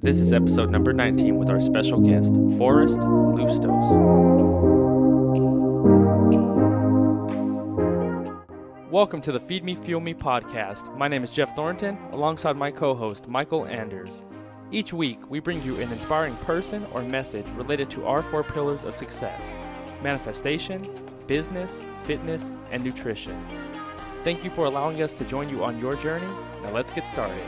This is episode number 19 with our special guest, Forrest Tlustos. Welcome to the Feed Me, Fuel Me podcast. My name is Jeff Thornton, alongside my co-host, Michael Anders. Each week, we bring you an inspiring person or message related to our four pillars of success: manifestation, business, fitness, and nutrition. Thank you for allowing us to join you on your journey. Now let's get started.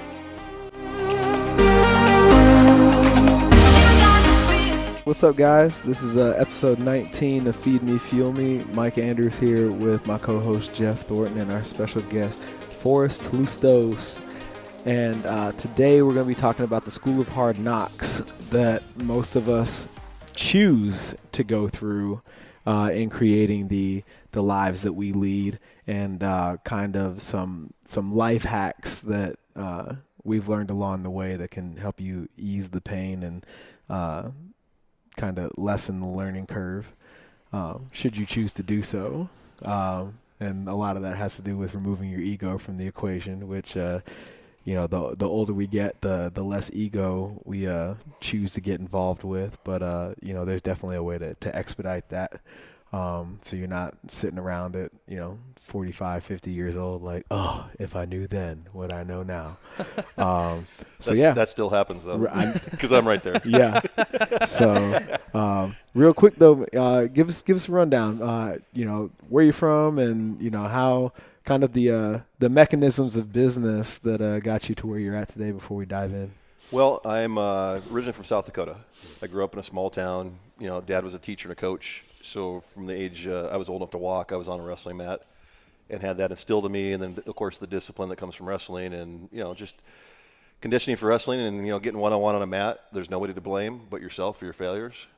What's up, guys? This is episode 19 of Feed Me, Fuel Me. Mike Anders here with my co-host Jeff Thornton and our special guest Forrest Tlustos. And today we're going to be talking about the school of hard knocks that most of us choose to go through in creating the lives that we lead, and kind of some life hacks that we've learned along the way that can help you ease the pain and kind of lessen the learning curve, should you choose to do so. And a lot of that has to do with removing your ego from the equation, which, the older we get, the less ego we choose to get involved with. But, there's definitely a way to expedite that. So you're not sitting around at, 45, 50 years old, like, oh, if I knew then what I know now. That still happens though, because I'm right there. Yeah. So, real quick though, give us a rundown. Where you're from, and how kind of the mechanisms of business that got you to where you're at today. Before we dive in. Well, I'm originally from South Dakota. I grew up in a small town. Dad was a teacher and a coach. So from the age I was old enough to walk, I was on a wrestling mat and had that instilled in me. And then, of course, the discipline that comes from wrestling and, just conditioning for wrestling and, getting one-on-one on a mat. There's nobody to blame but yourself for your failures,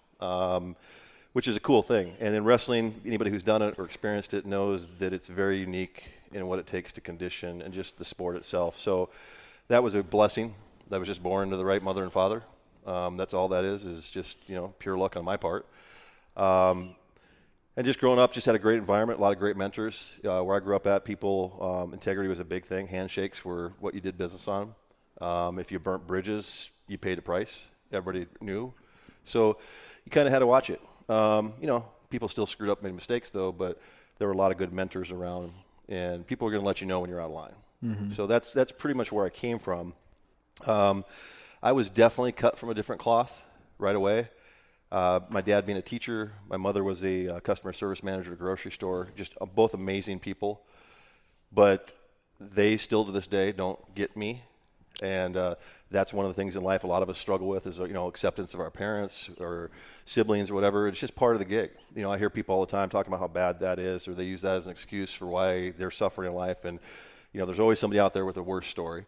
which is a cool thing. And in wrestling, anybody who's done it or experienced it knows that it's very unique in what it takes to condition and just the sport itself. So that was a blessing. That was just born to the right mother and father. That's all that is just, pure luck on my part. And just growing up, just had a great environment, a lot of great mentors. Where I grew up at, people, integrity was a big thing. Handshakes were what you did business on. If you burnt bridges, you paid a price. Everybody knew. So you kind of had to watch it. People still screwed up, made mistakes though, but there were a lot of good mentors around, and people are going to let you know when you're out of line. Mm-hmm. So that's pretty much where I came from. I was definitely cut from a different cloth right away. My dad being a teacher, my mother was a customer service manager at a grocery store, just both amazing people. But they still to this day don't get me. And that's one of the things in life a lot of us struggle with is, acceptance of our parents or siblings or whatever. It's just part of the gig. I hear people all the time talking about how bad that is, or they use that as an excuse for why they're suffering in life. And, there's always somebody out there with a worse story.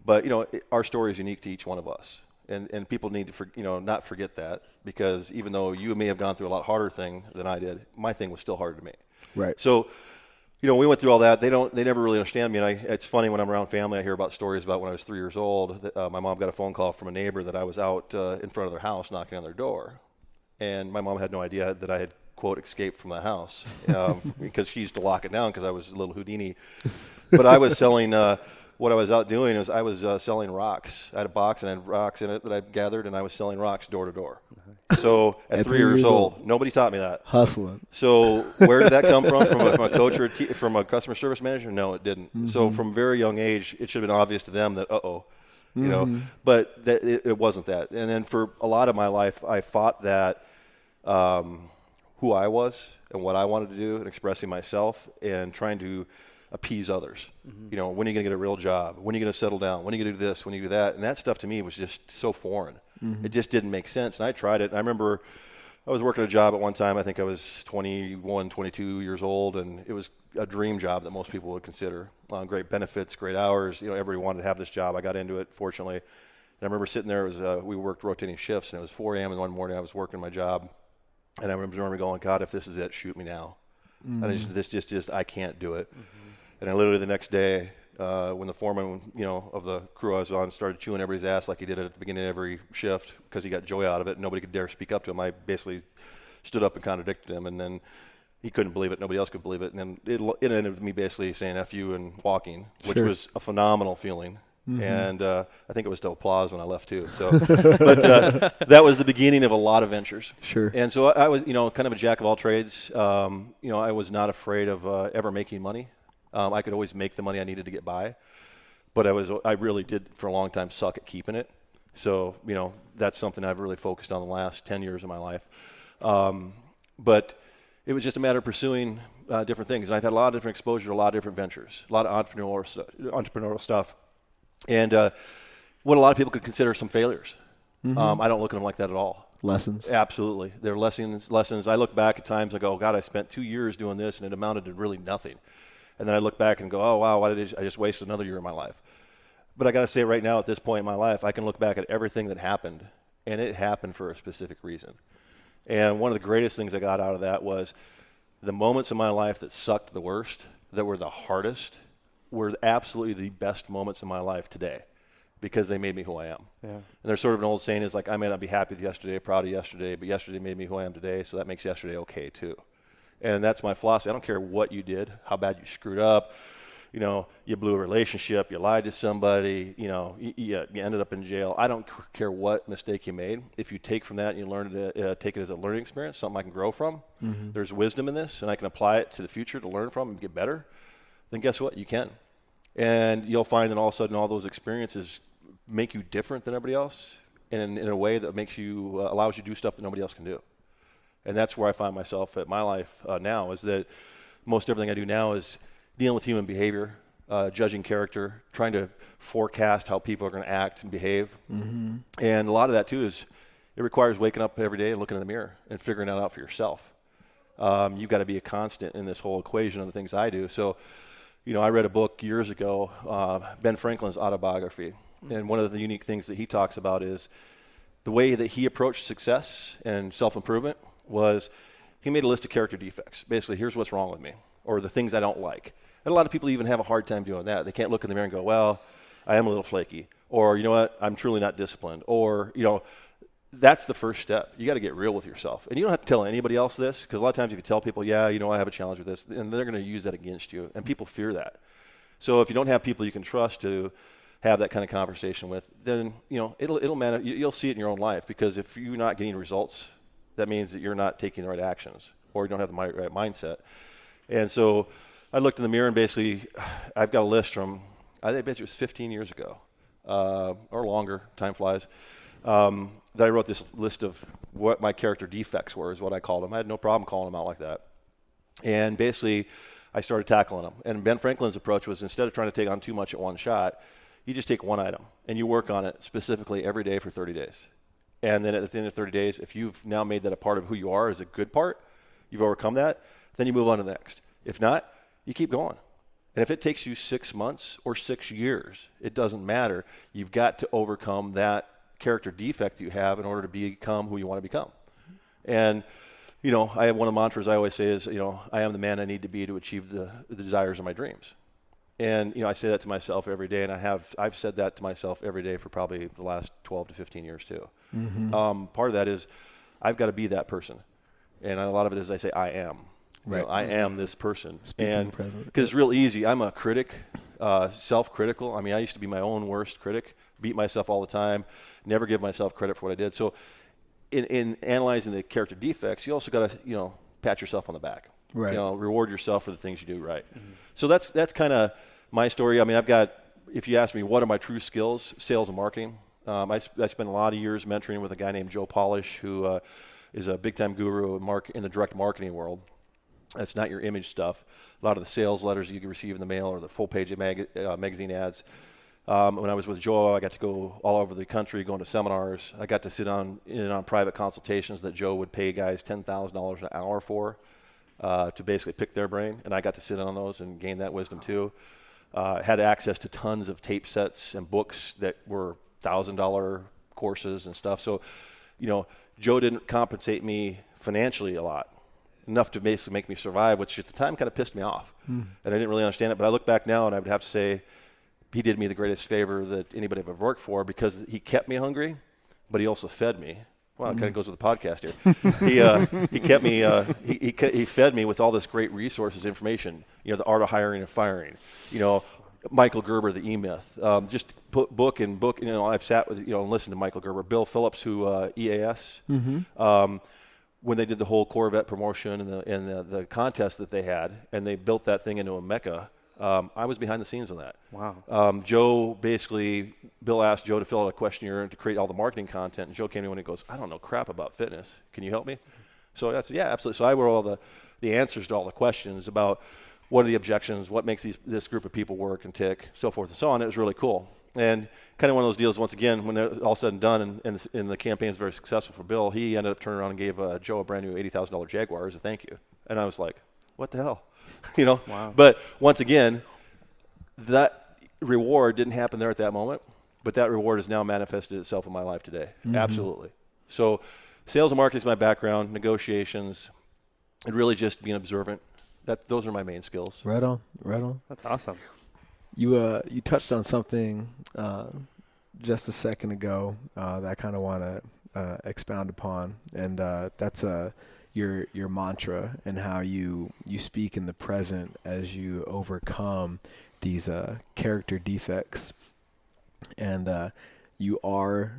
But, our story is unique to each one of us. And people need to, not forget that, because even though you may have gone through a lot harder thing than I did, my thing was still harder to me. Right. So, we went through all that. They never really understand me. And it's funny when I'm around family, I hear about stories about when I was 3 years old. That, my mom got a phone call from a neighbor that I was out in front of their house knocking on their door. And my mom had no idea that I had, quote, escaped from the house because she used to lock it down because I was a little Houdini. But I was selling what I was out doing is I was selling rocks. I had a box and I had rocks in it that I gathered, and I was selling rocks door to door. So at 3 years old, nobody taught me that. Hustling. So where did that come from? From a coach or from a customer service manager? No, it didn't. Mm-hmm. So from very young age, it should have been obvious to them that, but it wasn't that. And then for a lot of my life, I fought that who I was and what I wanted to do and expressing myself and trying to appease others. Mm-hmm. When are you going to get a real job? When are you going to settle down? When are you going to do this? When are you going to do that? And that stuff to me was just so foreign. Mm-hmm. It just didn't make sense. And I tried it. And I remember I was working a job at one time. I think I was 21, 22 years old. And it was a dream job that most people would consider. Great benefits, great hours. Everybody wanted to have this job. I got into it, fortunately. And I remember sitting there. We worked rotating shifts. And it was 4 a.m. and one morning I was working my job. And I remember going, God, if this is it, shoot me now. Mm-hmm. And I can't do it. Mm-hmm. And I literally the next day, when the foreman, of the crew I was on started chewing everybody's ass like he did at the beginning of every shift because he got joy out of it, nobody could dare speak up to him. I basically stood up and contradicted him, and then he couldn't believe it. Nobody else could believe it. And then it ended with me basically saying F you and walking, which was a phenomenal feeling. And I think it was to applause when I left too. So, but that was the beginning of a lot of ventures. Sure. And so I was, kind of a jack of all trades. I was not afraid of ever making money. I could always make the money I needed to get by, but I really did for a long time suck at keeping it. So, that's something I've really focused on the last 10 years of my life. But it was just a matter of pursuing different things. And I've had a lot of different exposure to a lot of different ventures, a lot of entrepreneurial stuff. And what a lot of people could consider some failures. I don't look at them like that at all. Lessons. Absolutely. They're lessons. I look back at times, I go, God, I spent 2 years doing this and it amounted to really nothing. And then I look back and go, oh, wow, why did I just waste another year of my life? But I got to say right now at this point in my life, I can look back at everything that happened, and it happened for a specific reason. And one of the greatest things I got out of that was the moments in my life that sucked the worst, that were the hardest, were absolutely the best moments in my life today because they made me who I am. Yeah. And there's sort of an old saying is like, I may not be happy with yesterday, proud of yesterday, but yesterday made me who I am today, so that makes yesterday okay too. And that's my philosophy. I don't care what you did, how bad you screwed up, you blew a relationship, you lied to somebody, you ended up in jail. I don't care what mistake you made. If you take from that and you learn to take it as a learning experience, something I can grow from, there's wisdom in this, and I can apply it to the future to learn from and get better, then guess what? You can. And you'll find that all of a sudden all those experiences make you different than everybody else in a way that makes you, allows you to do stuff that nobody else can do. And that's where I find myself at my life now, is that most everything I do now is dealing with human behavior, judging character, trying to forecast how people are going to act and behave. And a lot of that, too, is it requires waking up every day and looking in the mirror and figuring it out for yourself. You've got to be a constant in this whole equation of the things I do. So, I read a book years ago, Ben Franklin's autobiography. And one of the unique things that he talks about is the way that he approached success and self-improvement was he made a list of character defects. Basically, here's what's wrong with me, or the things I don't like. And a lot of people even have a hard time doing that. They can't look in the mirror and go, well, I am a little flaky, or you know what, I'm truly not disciplined, or, that's the first step. You got to get real with yourself. And you don't have to tell anybody else this, because a lot of times if you tell people, I have a challenge with this, and they're going to use that against you, and people fear that. So if you don't have people you can trust to have that kind of conversation with, then, it'll matter. You'll see it in your own life, because if you're not getting results, that means that you're not taking the right actions, or you don't have the right mindset. And so I looked in the mirror, and basically I've got a list from, I bet it was 15 years ago, or longer, time flies, that I wrote this list of what my character defects were, is what I called them. I had no problem calling them out like that. And basically I started tackling them. And Ben Franklin's approach was, instead of trying to take on too much at one shot, you just take one item and you work on it specifically every day for 30 days. And then at the end of 30 days, if you've now made that a part of who you are as a good part, you've overcome that, then you move on to the next. If not, you keep going. And if it takes you 6 months or 6 years, it doesn't matter. You've got to overcome that character defect that you have in order to become who you want to become. And, I have one of the mantras I always say is, I am the man I need to be to achieve the desires of my dreams. And, I say that to myself every day, and I've said that to myself every day for probably the last 12 to 15 years too. Part of that is I've got to be that person. And a lot of it is I say I am. Right. I am this person. And because it's real easy. I'm a critic, self-critical. I used to be my own worst critic, beat myself all the time, never give myself credit for what I did. So in analyzing the character defects, you also got to, pat yourself on the back. Right. Reward yourself for the things you do right. So that's kind of my story. I've got, if you ask me what are my true skills, sales and marketing. I spent a lot of years mentoring with a guy named Joe Polish, who is a big-time guru in the direct marketing world. That's not your image stuff. A lot of the sales letters you can receive in the mail or the full-page magazine ads. When I was with Joe, I got to go all over the country, going to seminars. I got to sit on private consultations that Joe would pay guys $10,000 an hour for to basically pick their brain. And I got to sit on those and gain that wisdom too. Had access to tons of tape sets and books that were $1,000 courses and stuff. So, Joe didn't compensate me financially a lot, enough to basically make me survive, which at the time kind of pissed me off. And I didn't really understand it. But I look back now and I would have to say he did me the greatest favor that anybody I've ever worked for, because he kept me hungry, but he also fed me. Well, it kind of goes with the podcast here. He kept me. He fed me with all this great resources, information. The art of hiring and firing. Michael Gerber, the E-Myth. Just book. I've sat with, and listened to Michael Gerber. Bill Phillips, who EAS. When they did the whole Corvette promotion and the contest that they had, and they built that thing into a mecca, I was behind the scenes on that. Wow. Bill asked Joe to fill out a questionnaire to create all the marketing content, and Joe came to me and he goes, I don't know crap about fitness. Can you help me? So I said, yeah, absolutely. So I wrote all the answers to all the questions about what are the objections, what makes this group of people work and tick, so forth and so on. It was really cool. And kind of one of those deals, once again, when it was all said and done and the campaign is very successful for Bill, he ended up turning around and gave Joe a brand new $80,000 Jaguar as a thank you. And I was like, what the hell? Wow. But once again, that reward didn't happen there at that moment, but that reward has now manifested itself in my life today. Absolutely. So sales and marketing is my background, negotiations, and really just being observant. Those are my main skills. Right on. That's awesome. You touched on something just a second ago that I kind of want to expound upon, and that's your mantra and how you speak in the present as you overcome these character defects. And you are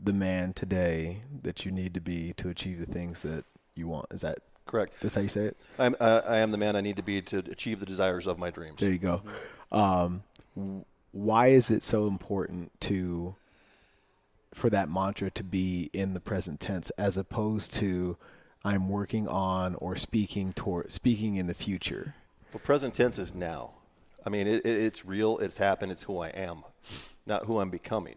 the man today that you need to be to achieve the things that you want. Is that correct? That's how you say it? I am the man I need to be to achieve the desires of my dreams. There you go. Why is it so important for that mantra to be in the present tense as opposed to I'm working on or speaking in the future? Well, present tense is now. I mean, it's real. It's happened. It's who I am, not who I'm becoming.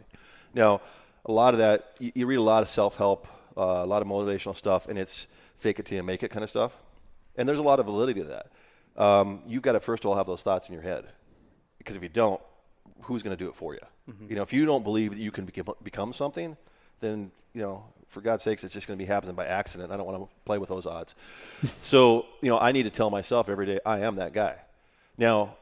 Now, a lot of that, you read a lot of self-help, a lot of motivational stuff, and it's fake it till you make it kind of stuff. And there's a lot of validity to that. You've got to, first of all, have those thoughts in your head. Because if you don't, who's going to do it for you? If you don't believe that you can become something, then, for God's sakes, it's just going to be happening by accident. I don't want to play with those odds. So, I need to tell myself every day, I am that guy. Now,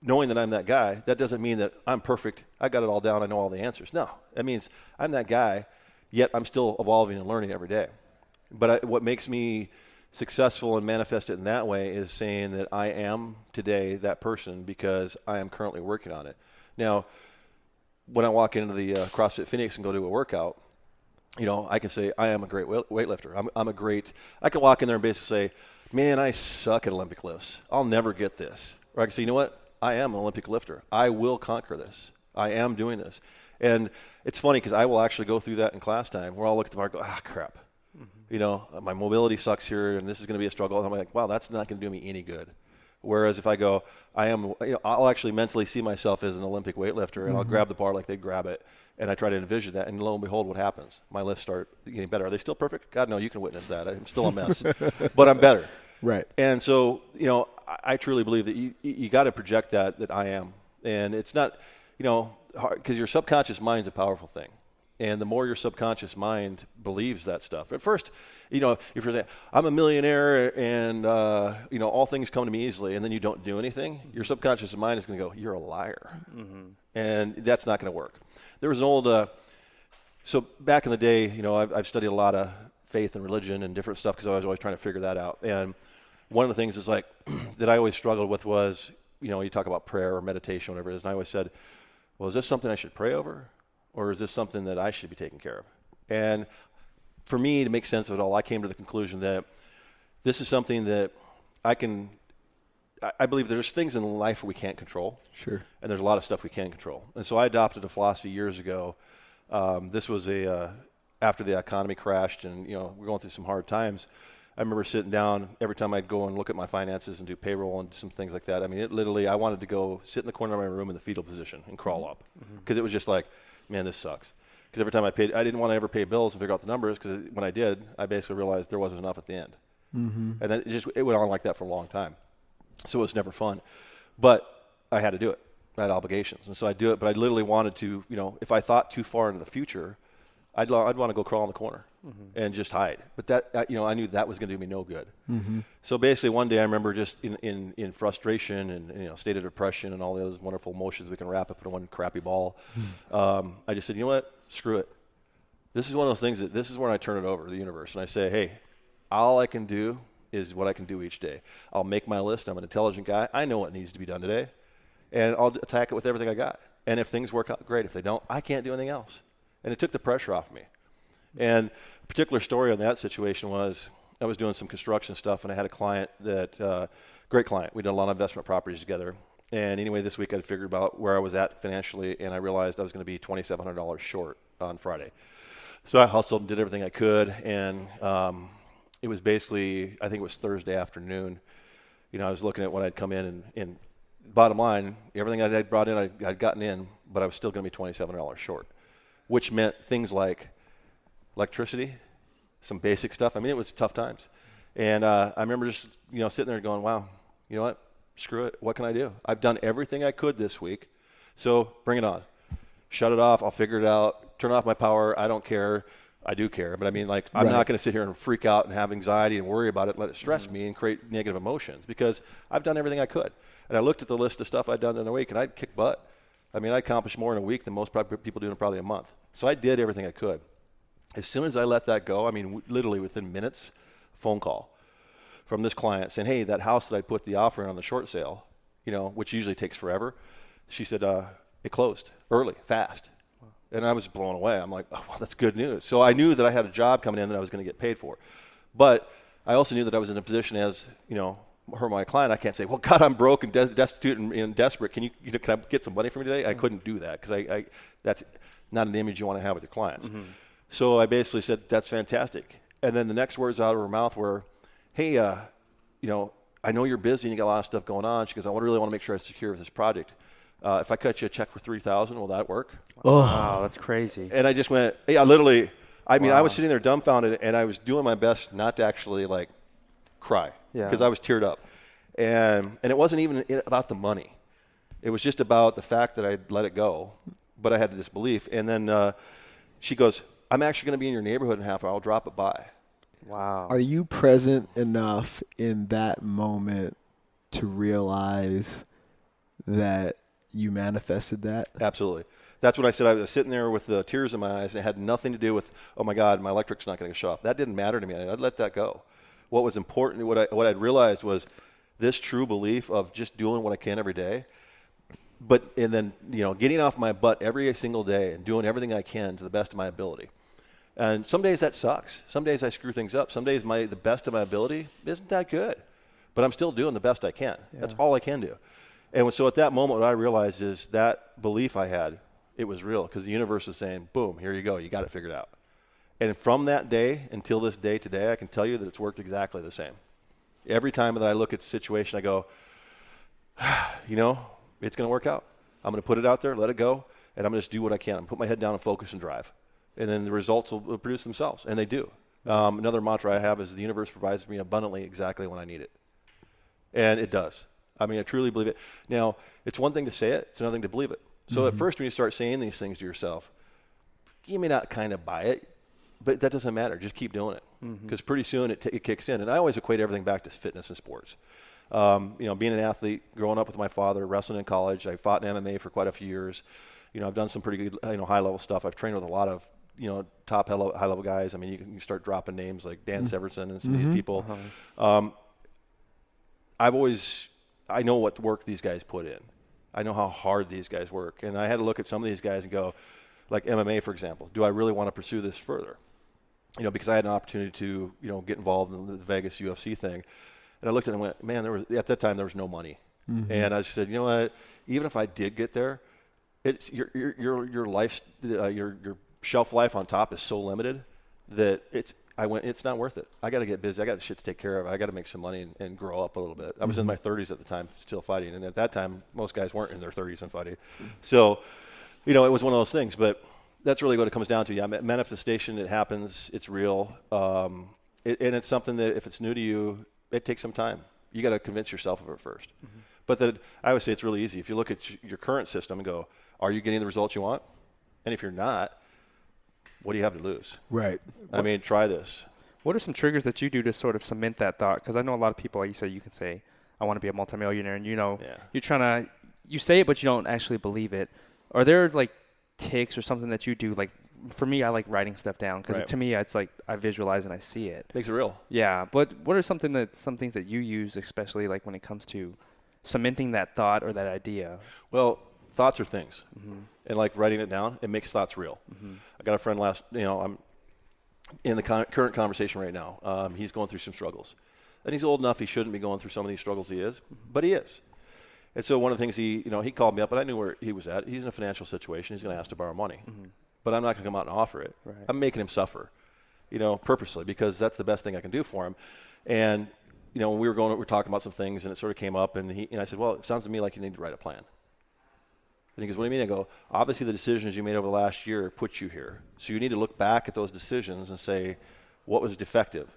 knowing that I'm that guy, that doesn't mean that I'm perfect. I got it all down. I know all the answers. No, that means I'm that guy, yet I'm still evolving and learning every day. But what makes me successful and manifest it in that way is saying that I am today that person because I am currently working on it. Now, when I walk into the CrossFit Phoenix and go do a workout, I can say I am a great weightlifter. I can walk in there and basically say, man, I suck at Olympic lifts. I'll never get this. Or I can say, you know what? I am an Olympic lifter. I will conquer this. I am doing this. And it's funny because I will actually go through that in class time where I'll look at the bar and go, crap. My mobility sucks here, and this is going to be a struggle. And I'm like, wow, that's not going to do me any good. Whereas if I go, I'll actually mentally see myself as an Olympic weightlifter, and I'll grab the bar like they grab it, and I try to envision that, and lo and behold, what happens? My lifts start getting better. Are they still perfect? God, no, you can witness that. I'm still a mess, but I'm better. Right. And so, I truly believe that you got to project that I am. And it's not, because your subconscious mind's a powerful thing. And the more your subconscious mind believes that stuff. At first, if you're saying, I'm a millionaire and, all things come to me easily, and then you don't do anything, your subconscious mind is going to go, you're a liar. And that's not going to work. There was an old, so back in the day, I've studied a lot of faith and religion and different stuff because I was always trying to figure that out. And one of the things is like that I always struggled with was, you talk about prayer or meditation, whatever it is, and I always said, well, is this something I should pray over? Or is this something that I should be taking care of? And for me, to make sense of it all, I came to the conclusion that this is something that I believe there's things in life we can't control. Sure. And there's a lot of stuff we can control. And so I adopted a philosophy years ago. This was after the economy crashed and, we're going through some hard times. I remember sitting down every time I'd go and look at my finances and do payroll and some things like that. I mean, I wanted to go sit in the corner of my room in the fetal position and crawl up because it was just like, man, this sucks. Because every time I didn't want to ever pay bills and figure out the numbers because when I did, I basically realized there wasn't enough at the end. And then it went on like that for a long time. So it was never fun. But I had to do it. I had obligations. And so I do it. But I literally wanted to, if I thought too far into the future, I'd want to go crawl in the corner and just hide. But that, I knew that was going to do me no good. So basically one day I remember just in frustration and, state of depression and all those wonderful emotions we can wrap up in one crappy ball. I just said, you know what? Screw it. This is one of those things this is when I turn it over to the universe. And I say, hey, all I can do is what I can do each day. I'll make my list. I'm an intelligent guy. I know what needs to be done today. and I'll attack it with everything I got. And if things work out, great. If they don't, I can't do anything else. And it took the pressure off me. And a particular story on that situation was I was doing some construction stuff, and I had a client that, great client. We did a lot of investment properties together. And anyway, this week I figured about where I was at financially, and I realized I was going to be $2,700 short on Friday. So I hustled and did everything I could, and it was basically, I think it was Thursday afternoon. I was looking at what I'd come in, and bottom line, everything I had brought in, I'd gotten in, but I was still going to be $2,700 short, which meant things like electricity, some basic stuff. I mean, it was tough times. And I remember just, sitting there going, wow, you know what? Screw it. What can I do? I've done everything I could this week, so bring it on. Shut it off. I'll figure it out. Turn off my power. I don't care. I do care. But I mean, like, I'm not going to sit here and freak out and have anxiety and worry about it, let it stress me and create negative emotions, because I've done everything I could. And I looked at the list of stuff I'd done in a week, and I'd kick butt. I mean, I accomplished more in a week than most people do in probably a month. So I did everything I could. As soon as I let that go, I mean, literally within minutes, phone call from this client saying, hey, that house that I put the offer in on the short sale, which usually takes forever, she said, it closed early, fast. Wow. And I was blown away. I'm like, oh, well, that's good news. So I knew that I had a job coming in that I was going to get paid for. But I also knew that I was in a position as, her, my client, I can't say, well, God, I'm broke and destitute and desperate. Can can I get some money from me today? I couldn't do that, because that's not an image you want to have with your clients. Mm-hmm. So I basically said, that's fantastic. And then the next words out of her mouth were, hey, I know you're busy and you got a lot of stuff going on. She goes, I really want to make sure I secure this project. If I cut you a check for $3,000, will that work? Oh, wow, that's crazy. And I just went, hey, I mean, I was sitting there dumbfounded, and I was doing my best not to actually cry, because I was teared up. And it wasn't even about the money. It was just about the fact that I'd let it go, but I had this belief. And then she goes, I'm actually going to be in your neighborhood in half an hour. I'll drop it by. Wow. Are you present enough in that moment to realize that you manifested that? Absolutely. That's what I said. I was sitting there with the tears in my eyes, and it had nothing to do with, oh my God, my electric's not going to shut off. That didn't matter to me. I'd let that go. What was important, what I'd realized was this true belief of just doing what I can every day, and then getting off my butt every single day and doing everything I can to the best of my ability. And some days that sucks. Some days I screw things up. Some days the best of my ability isn't that good, but I'm still doing the best I can. Yeah. That's all I can do. And so at that moment, what I realized is that belief I had, it was real, because the universe was saying, boom, here you go. You got it figured out. And from that day until this day today, I can tell you that it's worked exactly the same. Every time that I look at the situation, I go, it's going to work out. I'm going to put it out there, let it go, and I'm going to just do what I can. I'm going to put my head down and focus and drive. And then the results will produce themselves, and they do. Another mantra I have is the universe provides me abundantly exactly when I need it. And it does. I mean, I truly believe it. Now, it's one thing to say it. It's another thing to believe it. So at first, when you start saying these things to yourself, you may not kind of buy it, but that doesn't matter. Just keep doing it, because pretty soon it kicks in. And I always equate everything back to fitness and sports. Being an athlete, growing up with my father, wrestling in college, I fought in MMA for quite a few years. I've done some pretty good, high-level stuff. I've trained with a lot of, top high-level guys. I mean, you can start dropping names like Dan Severson and some of these people. I know what work these guys put in. I know how hard these guys work. And I had to look at some of these guys and go, like MMA, for example, do I really want to pursue this further? Because I had an opportunity to, get involved in the Vegas UFC thing. And I looked at it and went, man, at that time there was no money. And I said, you know what, even if I did get there, it's your life, your shelf life on top is so limited that it's not worth it. I got to get busy. I got shit to take care of. I got to make some money and grow up a little bit. I was in my 30s at the time, still fighting. And at that time, most guys weren't in their 30s and fighting. So, it was one of those things. But that's really what it comes down to. Yeah, manifestation, it happens. It's real. And it's something that if it's new to you, it takes some time. You got to convince yourself of it first. But I would say it's really easy. If you look at your current system and go, are you getting the results you want? And if you're not, what do you have to lose? Right. I mean, try this. What are some triggers that you do to sort of cement that thought? Because I know a lot of people, like you said, you can say, I want to be a multimillionaire. And, you're trying to – you say it, but you don't actually believe it. Are there, tics or something that you do? Like, for me, I like writing stuff down because to me, it's like I visualize and I see it. Makes it real. Yeah. But what are some things that you use, especially, when it comes to cementing that thought or that idea? Well, thoughts are things. And like writing it down, it makes thoughts real. I got a friend I'm in the current conversation right now. He's going through some struggles. And he's old enough, he shouldn't be going through some of these struggles he is, but he is. And so one of the things he called me up, but I knew where he was at. He's in a financial situation. He's going to ask to borrow money. But I'm not going to come out and offer it. Right. I'm making him suffer, purposely, because that's the best thing I can do for him. And, when we were talking about some things, and it sort of came up, and I said, well, it sounds to me like you need to write a plan. And he goes, what do you mean? I go, obviously the decisions you made over the last year put you here. So you need to look back at those decisions and say, what was defective?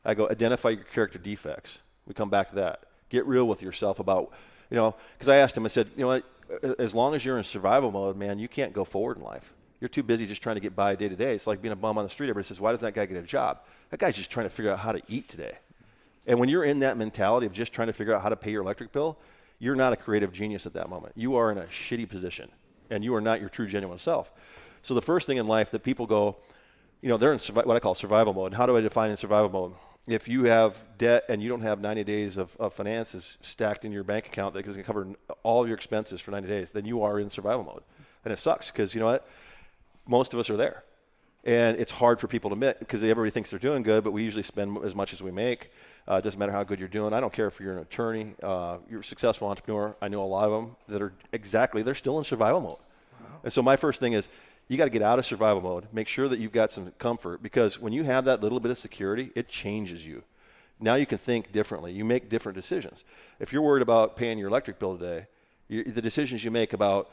I go, identify your character defects. We come back to that. Get real with yourself about, because I asked him, I said, what, as long as you're in survival mode, man, you can't go forward in life. You're too busy just trying to get by day to day. It's like being a bum on the street. Everybody says, why doesn't that guy get a job? That guy's just trying to figure out how to eat today. And when you're in that mentality of just trying to figure out how to pay your electric bill, you're not a creative genius at that moment. You are in a shitty position, and you are not your true, genuine self. So the first thing in life that people go, they're in what I call survival mode. How do I define in survival mode? If you have debt and you don't have 90 days of finances stacked in your bank account that is going to cover all of your expenses for 90 days, then you are in survival mode. And it sucks because, you know what? Most of us are there. And it's hard for people to admit because everybody thinks they're doing good, but we usually spend as much as we make. It doesn't matter how good you're doing. I don't care if you're an attorney, you're a successful entrepreneur. I know a lot of them that are they're still in survival mode. Wow. And so my first thing is you got to get out of survival mode. Make sure that you've got some comfort because when you have that little bit of security, it changes you. Now you can think differently. You make different decisions. If you're worried about paying your electric bill today, the decisions you make about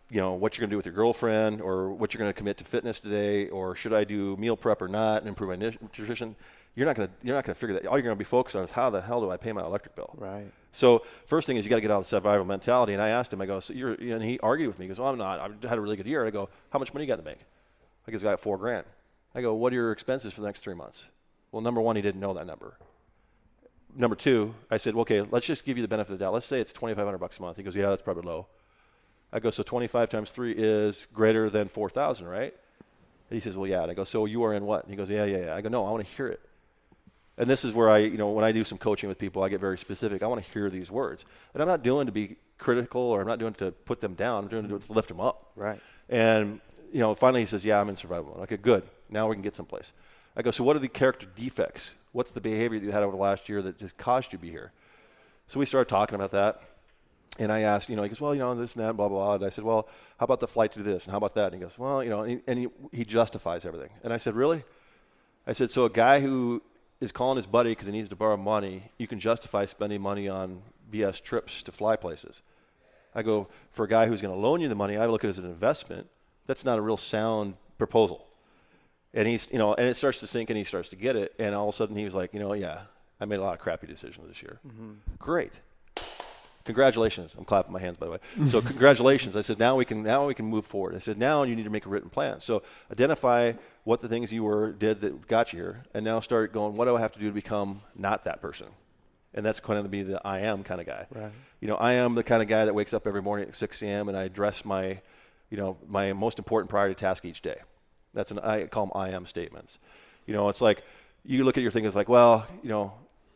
what you're going to do with your girlfriend or what you're going to commit to fitness today or should I do meal prep or not and improve my nutrition, you're not going to figure that. All you're going to be focused on is how the hell do I pay my electric bill? Right. So first thing is you got to get out of the survival mentality. And I asked him, I go, so and he argued with me. He goes, well, I'm not. I've had a really good year. I go, how much money you got in the bank? I guess I got $4,000. I go, what are your expenses for the next 3 months? Well, number one, he didn't know that number. Number two, I said, well, okay, let's just give you the benefit of the doubt. Let's say it's $2,500 a month. He goes, yeah, that's probably low. I go, so 25 times 3 is greater than 4,000, right? And he says, well, yeah. And I go, so you are in what? And he goes, yeah. I go, no, I want to hear it. And this is where when I do some coaching with people, I get very specific. I want to hear these words. And I'm not doing to be critical or I'm not doing to put them down. I'm doing to lift them up. Right. And, finally he says, yeah, I'm in survival mode. Okay, good. Now we can get someplace. I go, so what are the character defects? What's the behavior that you had over the last year that just caused you to be here? So we started talking about that. And I asked, he goes, well, this and that, blah, blah, blah. And I said, well, how about the flight to do this? And how about that? And he goes, well, and he justifies everything. And I said, really? I said, so a guy who is calling his buddy because he needs to borrow money, you can justify spending money on BS trips to fly places. I go, for a guy who's going to loan you the money, I look at it as an investment. That's not a real sound proposal. And he's, and it starts to sink and he starts to get it. And all of a sudden he was like, yeah, I made a lot of crappy decisions this year. Mm-hmm. Great. Congratulations. I'm clapping my hands, by the way. So congratulations. I said, now we can move forward. I said, now you need to make a written plan. So identify what the things you did that got you here, and now start going, what do I have to do to become not that person? And that's going to be the I am kind of guy. Right. I am the kind of guy that wakes up every morning at 6 a.m. and I address my most important priority task each day. I call them I am statements. It's like you look at your thing as like, well,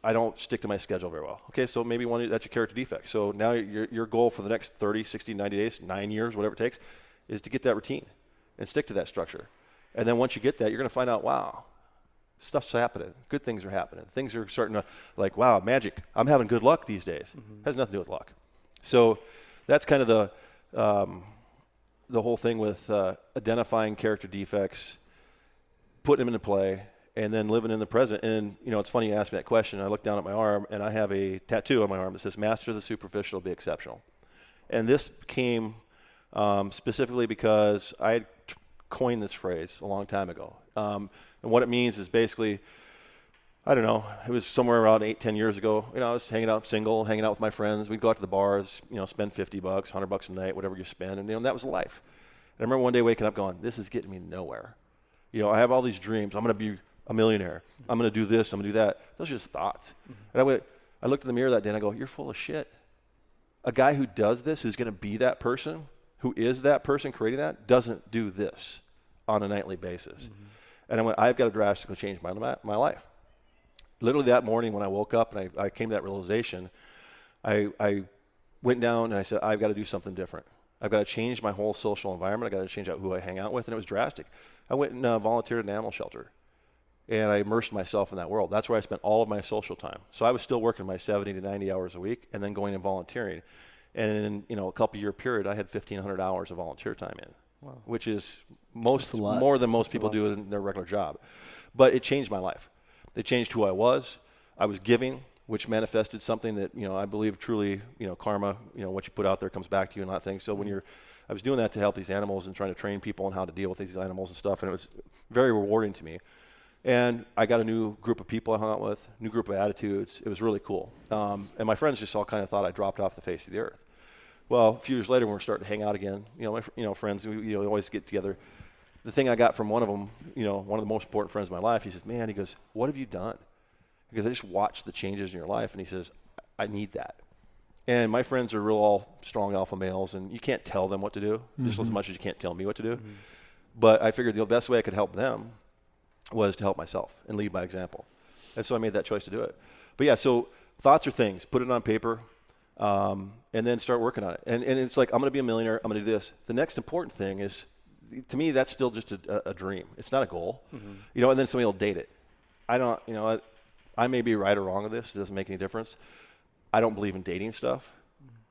I don't stick to my schedule very well. Okay, so maybe that's your character defect. So now your goal for the next 30, 60, 90 days, 9 years, whatever it takes, is to get that routine and stick to that structure. And then once you get that, you're going to find out, wow, stuff's happening. Good things are happening. Things are starting to, like, wow, magic. I'm having good luck these days. Mm-hmm. Has nothing to do with luck. So that's kind of the whole thing with identifying character defects, putting them into play, and then living in the present. And, it's funny you asked me that question. I look down at my arm, and I have a tattoo on my arm that says, master the superficial, be exceptional. And this came specifically because I had coined this phrase a long time ago. And what it means is basically, I don't know, it was somewhere around 8-10 years ago. I was hanging out with my friends. We'd go out to the bars, spend $50, $100 a night, whatever you spend. And, that was life. And I remember one day waking up going, this is getting me nowhere. I have all these dreams. I'm going to be a millionaire. I'm going to do this. I'm going to do that. Those are just thoughts. Mm-hmm. And I looked in the mirror that day and I go, you're full of shit. A guy who does this, who's going to be that person, who is that person creating that, doesn't do this on a nightly basis. Mm-hmm. And I've got to drastically change my life. Literally that morning when I woke up and I came to that realization, I went down and I said, I've got to do something different. I've got to change my whole social environment. I've got to change out who I hang out with. And it was drastic. I went and volunteered at an animal shelter. And I immersed myself in that world. That's where I spent all of my social time. So I was still working my 70 to 90 hours a week and then going and volunteering. And in a couple year period, I had 1,500 hours of volunteer time in, wow. Which is more than most people do in their regular job. But it changed my life. It changed who I was. I was giving, which manifested something that, I believe truly, karma, what you put out there comes back to you and that thing. So I was doing that to help these animals and trying to train people on how to deal with these animals and stuff. And it was very rewarding to me. And I got a new group of people I hung out with, new group of attitudes. It was really cool. And my friends just all kind of thought I dropped off the face of the earth. Well, a few years later, when we're starting to hang out again, my friends, we always get together. The thing I got from one of them, one of the most important friends of my life, he says, man, he goes, what have you done? Because I just watched the changes in your life. And he says, I need that. And my friends are all strong alpha males, and you can't tell them what to do, just as much as you can't tell me what to do. Mm-hmm. But I figured the best way I could help them was to help myself and lead by example. And so I made that choice to do it. But yeah, so thoughts are things. Put it on paper, and then start working on it. And it's like, I'm going to be a millionaire. I'm going to do this. The next important thing is, to me, that's still just a dream. It's not a goal. Mm-hmm. And then somebody will date it. I may be right or wrong with this. It doesn't make any difference. I don't believe in dating stuff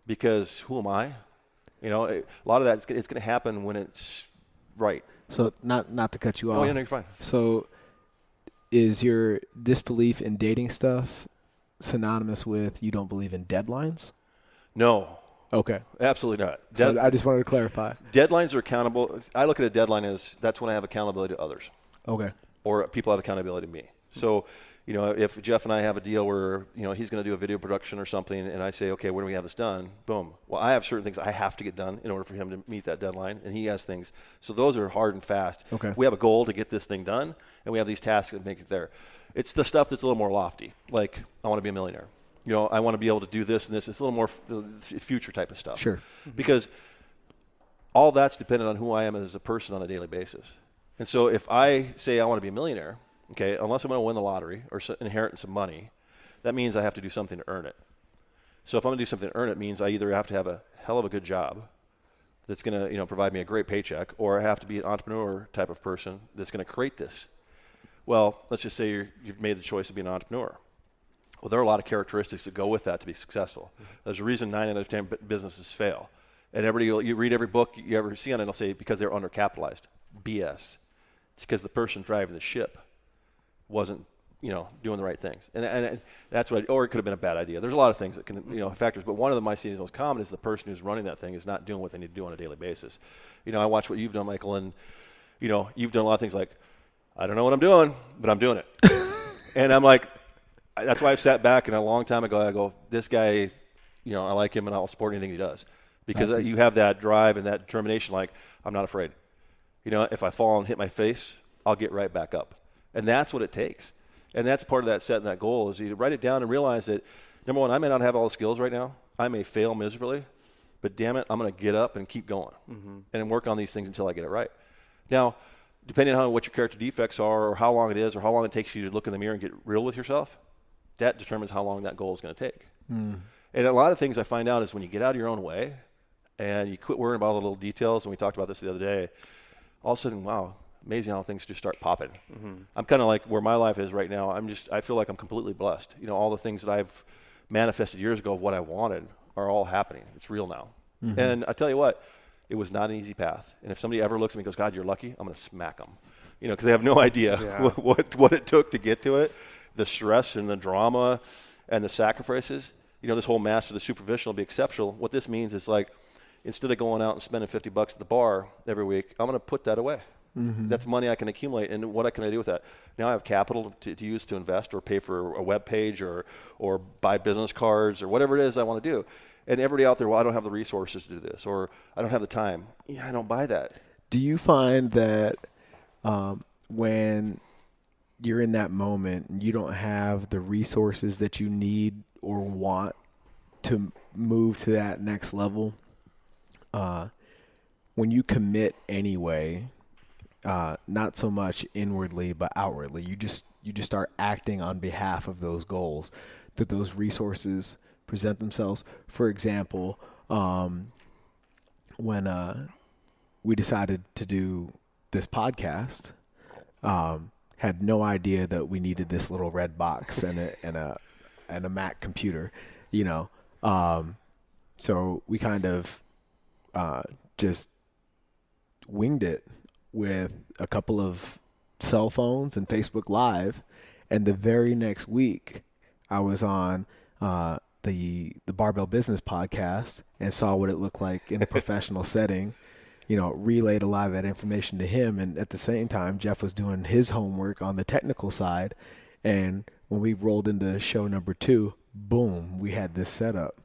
because who am I? A lot of that, it's going to happen when it's right. So not to cut you off. Oh, yeah, no, you're fine. So is your disbelief in dating stuff synonymous with you don't believe in deadlines? No. Okay. Absolutely not. So I just wanted to clarify. Deadlines are accountable. I look at a deadline as that's when I have accountability to others. Okay. Or people have accountability to me. So, if Jeff and I have a deal where, he's going to do a video production or something and I say, okay, when do we have this done? Boom. Well, I have certain things I have to get done in order for him to meet that deadline, and he has things. So those are hard and fast. Okay. We have a goal to get this thing done, and we have these tasks that make it there. It's the stuff that's a little more lofty, like I want to be a millionaire. I want to be able to do this and this. It's a little more future type of stuff. Sure. Because all that's dependent on who I am as a person on a daily basis. And so if I say I want to be a millionaire, okay, unless I'm going to win the lottery or inherit some money, that means I have to do something to earn it. So if I'm going to do something to earn it, means I either have to have a hell of a good job that's going to provide me a great paycheck, or I have to be an entrepreneur type of person that's going to create this. Well, let's just say you've made the choice to be an entrepreneur. Well, there are a lot of characteristics that go with that to be successful. There's a reason 9 out of 10 businesses fail. And you read every book you ever see on it, it'll say because they're undercapitalized. BS. It's because the person driving the ship wasn't, doing the right things. And that's what, or it could have been a bad idea. There's a lot of things that can, factors, but one of them I see is most common is the person who's running that thing is not doing what they need to do on a daily basis. I watch what you've done, Michael, and, you've done a lot of things like, I don't know what I'm doing, but I'm doing it. And I'm like, that's why I've sat back and a long time ago, I go, this guy, I like him and I'll support anything he does. Because you have that drive and that determination, like, I'm not afraid. If I fall and hit my face, I'll get right back up. And that's what it takes. And that's part of that setting that goal is you write it down and realize that, number one, I may not have all the skills right now. I may fail miserably, but damn it, I'm going to get up and keep going and work on these things until I get it right. Now, depending on what your character defects are or how long it is or how long it takes you to look in the mirror and get real with yourself, that determines how long that goal is going to take. And a lot of things I find out is when you get out of your own way and you quit worrying about all the little details, and we talked about this the other day, all of a sudden, wow, amazing how things just start popping. I'm kind of like where my life is right now. I feel like I'm completely blessed. All the things that I've manifested years ago of what I wanted are all happening. It's real now. And I tell you what, it was not an easy path. And if somebody ever looks at me and goes, God, you're lucky, I'm going to smack them. Because they have no idea what it took to get to it, the stress and the drama and the sacrifices. This whole master the superficial will be exceptional. What this means is like, instead of going out and spending $50 at the bar every week, I'm going to put that away. That's money I can accumulate, and what can I do with that? Now I have capital to use to invest or pay for a web page or buy business cards or whatever it is I want to do. And everybody out there, well, I don't have the resources to do this, or I don't have the time. Yeah, I don't buy that. Do you find that when you're in that moment and you don't have the resources that you need or want to move to that next level, when you commit anyway, not so much inwardly but outwardly, you just start acting on behalf of those goals, that those resources present themselves. For example, when we decided to do this podcast, had no idea that we needed this little red box and a Mac computer, you know. So we kind of just winged it with a couple of cell phones and Facebook Live, and the very next week I was on the Barbell Business podcast and saw what it looked like in a professional setting. You know, relayed a lot of that information to him, and at the same time Jeff was doing his homework on the technical side, and when we rolled into show number 2, boom, we had this setup.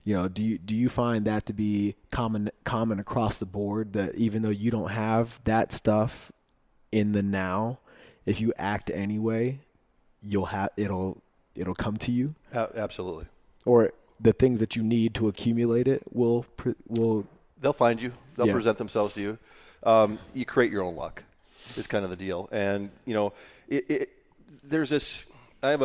You know, do you find that to be common across the board, that even though you don't have that stuff in the now, if you act anyway, it'll come to you? Absolutely. Or the things that you need to accumulate it will They'll find you. They'll present themselves to you. You create your own luck is kind of the deal. And, you know, there's this, I have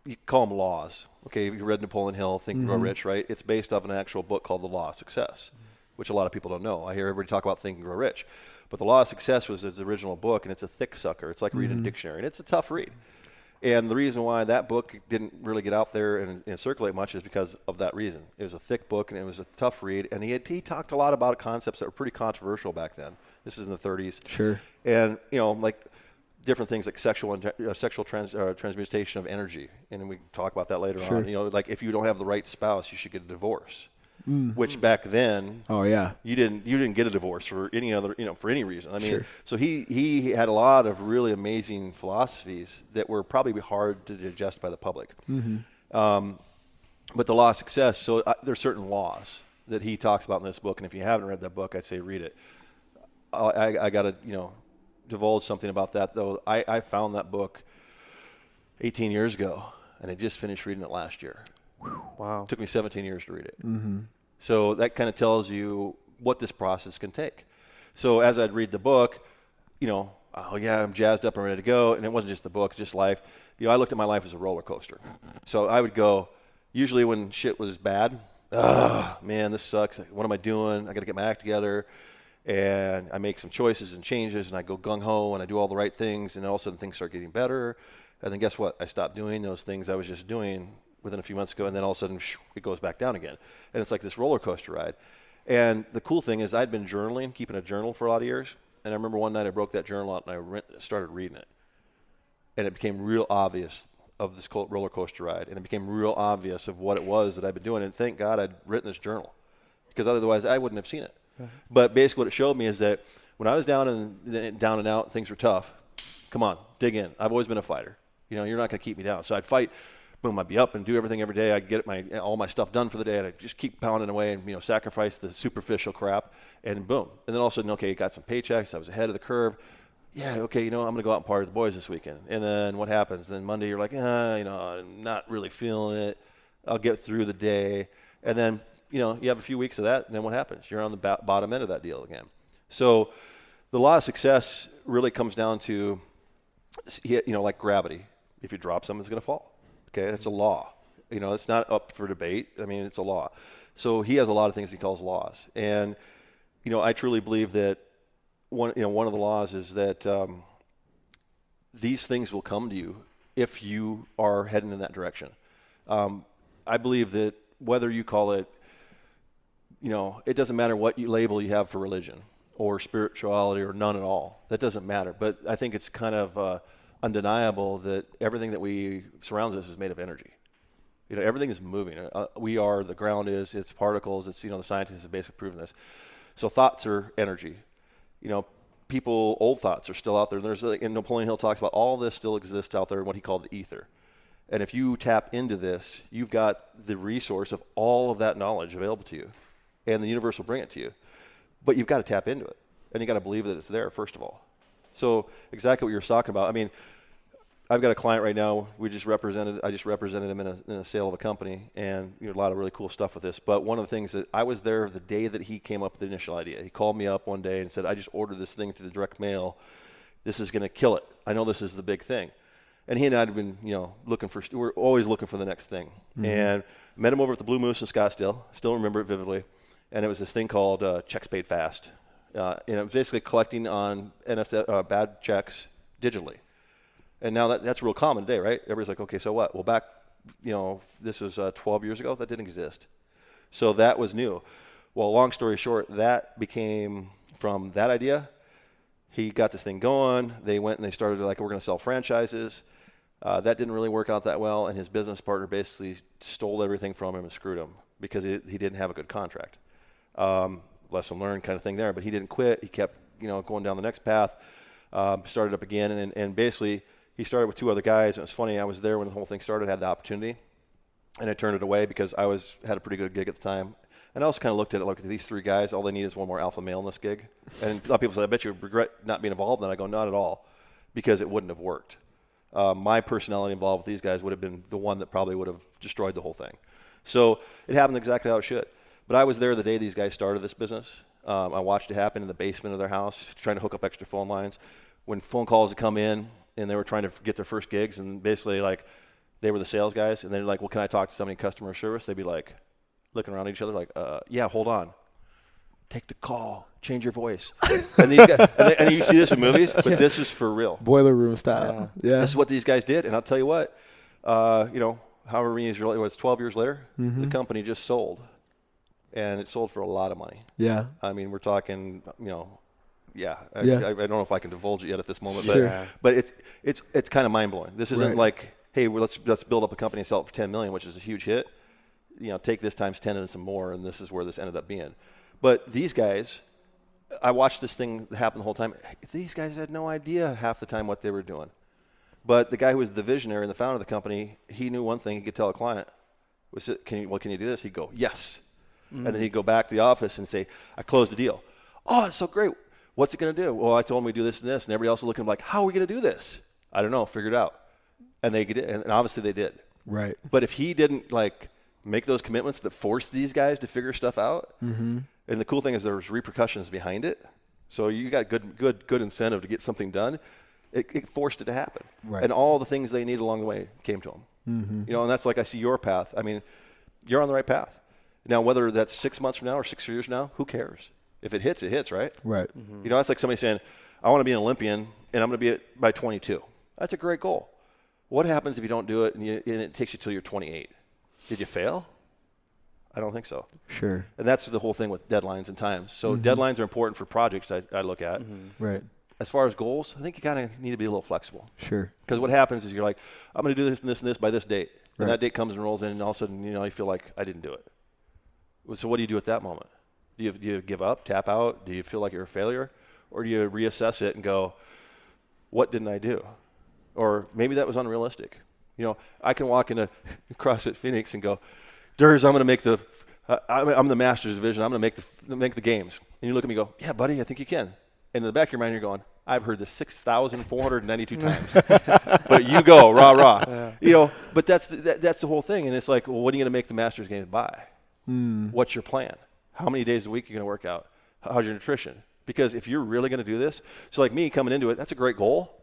you call them laws. Okay, you read Napoleon Hill, Think and Grow Rich, right? It's based off an actual book called The Law of Success, which a lot of people don't know. I hear everybody talk about Think and Grow Rich. But The Law of Success was his original book, and it's a thick sucker. It's like reading a dictionary, and it's a tough read. And the reason why that book didn't really get out there and circulate much is because of that reason. It was a thick book, and it was a tough read. And he talked a lot about concepts that were pretty controversial back then. This is in the 30s. Sure. And, you know, like different things like sexual transmutation of energy. And we can talk about that later on. You know, like if you don't have the right spouse, you should get a divorce. Which back then, you didn't get a divorce for any other, you know, for any reason. I mean, so he had a lot of really amazing philosophies that were probably hard to digest by the public. But The Law of Success, so there's certain laws that he talks about in this book, and if you haven't read that book, I'd say read it. I got to, you know, divulge something about that though. I found that book 18 years ago, and I just finished reading it last year. Wow. It took me 17 years to read it. So that kind of tells you what this process can take. So as I'd read the book, you know, oh yeah, I'm jazzed up and ready to go. And it wasn't just the book, just life. You know, I looked at my life as a roller coaster. So I would go, usually when shit was bad, man, this sucks. What am I doing? I got to get my act together. And I make some choices and changes, and I go gung-ho, and I do all the right things, and all of a sudden things start getting better. And then guess what? I stopped doing those things I was just doing within a few months ago, and then all of a sudden it goes back down again. And it's like this roller coaster ride. And the cool thing is I'd been journaling, keeping a journal for a lot of years. And I remember one night I broke that journal out and I started reading it. And it became real obvious of this roller coaster ride. And it became real obvious of what it was that I'd been doing. And thank God I'd written this journal, because otherwise I wouldn't have seen it. But basically what it showed me is that when I was down and out, things were tough. Come on, dig in. I've always been a fighter. You know, you're not going to keep me down. So I'd fight. Boom, I'd be up and do everything every day. I'd get all my stuff done for the day, and I'd just keep pounding away and, you know, sacrifice the superficial crap, and boom. And then all of a sudden, okay, got some paychecks. I was ahead of the curve. Yeah, okay, you know, I'm going to go out and party with the boys this weekend. And then what happens? Then Monday you're like, you know, I'm not really feeling it. I'll get through the day. And then, you know, you have a few weeks of that, and then what happens? You're on the bottom end of that deal again. So the law of success really comes down to, you know, like gravity. If you drop something, it's going to fall. Okay, that's a law. You know, it's not up for debate. I mean, it's a law. So he has a lot of things he calls laws. And, you know, I truly believe that one of the laws is that these things will come to you if you are heading in that direction. I believe that whether you call it, you know, it doesn't matter what label you have for religion or spirituality or none at all. That doesn't matter. But I think it's kind of undeniable that everything that surrounds us is made of energy. You know, everything is moving. The ground is, it's particles. It's, you know, the scientists have basically proven this. So thoughts are energy. You know, old thoughts are still out there. And Napoleon Hill talks about all this still exists out there in what he called the ether. And if you tap into this, you've got the resource of all of that knowledge available to you. And the universe will bring it to you. But you've got to tap into it. And you've got to believe that it's there, first of all. So exactly what you're talking about. I mean, I've got a client right now. I just represented him in a sale of a company, and you know, a lot of really cool stuff with this. But one of the things that I was there the day that he came up with the initial idea. He called me up one day and said, I just ordered this thing through the direct mail. This is going to kill it. I know this is the big thing. And he and I had been, we're always looking for the next thing. And met him over at the Blue Moose in Scottsdale. Still remember it vividly. And it was this thing called Checks Paid Fast. And it was basically collecting on bad checks digitally. And now that's real common today, right? Everybody's like, okay, so what? Well, back, this was 12 years ago. That didn't exist. So that was new. Well, long story short, that became from that idea. He got this thing going. They went and they started we're going to sell franchises. That didn't really work out that well, and his business partner basically stole everything from him and screwed him because he didn't have a good contract. Lesson learned kind of thing there, but he didn't quit. He kept going down the next path, started up again, and basically he started with 2 other guys. And it was funny, I was there when the whole thing started, had the opportunity, and I turned it away because I had a pretty good gig at the time. And I also kind of looked at it like these 3 guys, all they need is one more alpha male in this gig. And a lot of people say, I bet you regret not being involved. And I go, not at all, because it wouldn't have worked. My personality involved with these guys would have been the one that probably would have destroyed the whole thing. So it happened exactly how it should. But I was there the day these guys started this business. I watched it happen in the basement of their house, trying to hook up extra phone lines. When phone calls would come in and they were trying to get their first gigs, and basically they were the sales guys, and they're like, well, can I talk to somebody in customer service? They'd be like, looking around at each other like, yeah, hold on. Take the call. Change your voice. And these guys, and you see this in movies, but this is for real. Boiler room style. Yeah. This is what these guys did. And I'll tell you what, however many years later, it was 12 years later, the company just sold. And it sold for a lot of money. Yeah. I mean, we're talking, I don't know if I can divulge it yet at this moment, Sure. but it's kind of mind-blowing. This isn't like, hey, let's build up a company and sell it for $10 million, which is a huge hit. Take this times 10 and some more, and this is where this ended up being. But these guys, I watched this thing happen the whole time. These guys had no idea half the time what they were doing. But the guy who was the visionary and the founder of the company, he knew one thing he could tell a client. Can you do this? He'd go, yes. And then he'd go back to the office and say, I closed the deal. Oh, it's so great. What's it going to do? Well, I told him we do this and this. And everybody else was looking like, how are we going to do this? I don't know. Figure it out. And they did, and obviously they did. Right. But if he didn't make those commitments that forced these guys to figure stuff out, and the cool thing is there was repercussions behind it. So you got good incentive to get something done. It forced it to happen. Right. And all the things they needed along the way came to them. And that's like I see your path. I mean, you're on the right path. Now, whether that's 6 months from now or 6 years from now, who cares? If it hits, it hits, right? Right. That's like somebody saying, I want to be an Olympian, and I'm going to be it by 22. That's a great goal. What happens if you don't do it and it takes you till you're 28? Did you fail? I don't think so. Sure. And that's the whole thing with deadlines and times. So deadlines are important for projects I look at. Right. As far as goals, I think you kind of need to be a little flexible. Sure. Because what happens is you're like, I'm going to do this and this and this by this date. And Right. that date comes and rolls in, and all of a sudden, you feel like I didn't do it. So what do you do at that moment? Do you give up, tap out? Do you feel like you're a failure? Or do you reassess it and go, what didn't I do? Or maybe that was unrealistic. I can walk into CrossFit Phoenix and go, Durs, I'm going to make I'm the Masters division. I'm going to make the games. And you look at me and go, yeah, buddy, I think you can. And in the back of your mind, you're going, I've heard this 6,492 times. But you go, rah, rah. Yeah. But that's the whole thing. And it's like, well, what are you going to make the Masters games by? What's your plan? How many days a week are you going to work out? How's your nutrition? Because if you're really going to do this, so like me coming into it, that's a great goal,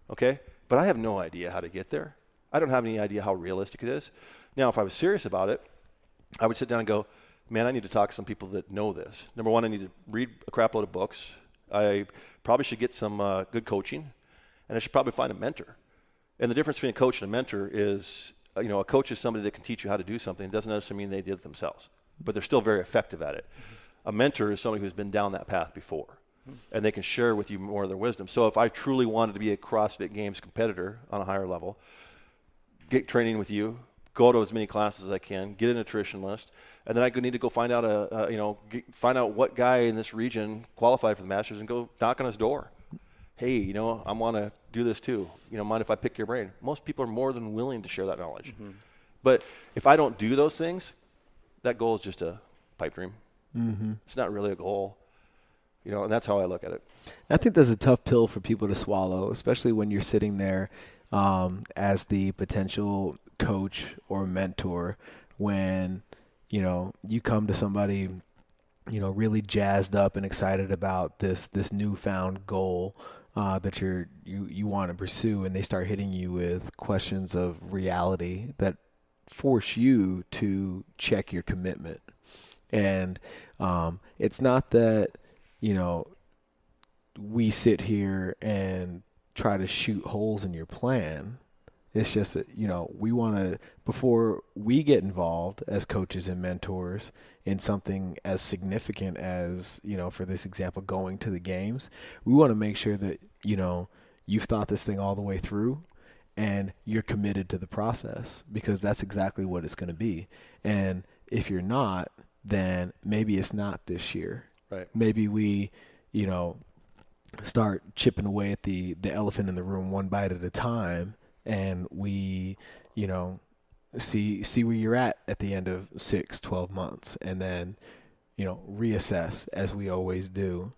okay? But I have no idea how to get there. I don't have any idea how realistic it is. Now, if I was serious about it, I would sit down and go, man, I need to talk to some people that know this. Number one, I need to read a crap load of books. I probably should get some good coaching, and I should probably find a mentor. And the difference between a coach and a mentor is, a coach is somebody that can teach you how to do something. It doesn't necessarily mean they did it themselves, but they're still very effective at it. A mentor is somebody who's been down that path before, and they can share with you more of their wisdom. So if I truly wanted to be a CrossFit Games competitor on a higher level, get training with you, go to as many classes as I can, get a nutrition list, and then I need to go find out find out what guy in this region qualified for the Masters and go knock on his door. Hey, I want to do this too. Mind if I pick your brain? Most people are more than willing to share that knowledge. But if I don't do those things, that goal is just a pipe dream. It's not really a goal, and that's how I look at it. I think that's a tough pill for people to swallow, especially when you're sitting there as the potential coach or mentor when, you come to somebody, really jazzed up and excited about this newfound goal. that you want to pursue, and they start hitting you with questions of reality that force you to check your commitment. And it's not that, we sit here and try to shoot holes in your plan. It's just that, we want to, before we get involved as coaches and mentors in something as significant as, for this example, going to the games, we want to make sure that, you've thought this thing all the way through and you're committed to the process, because that's exactly what it's going to be. And if you're not, then maybe it's not this year. Right. Maybe we, start chipping away at the elephant in the room one bite at a time, and we, see where you're at the end of 6-12 months, and then, reassess as we always do.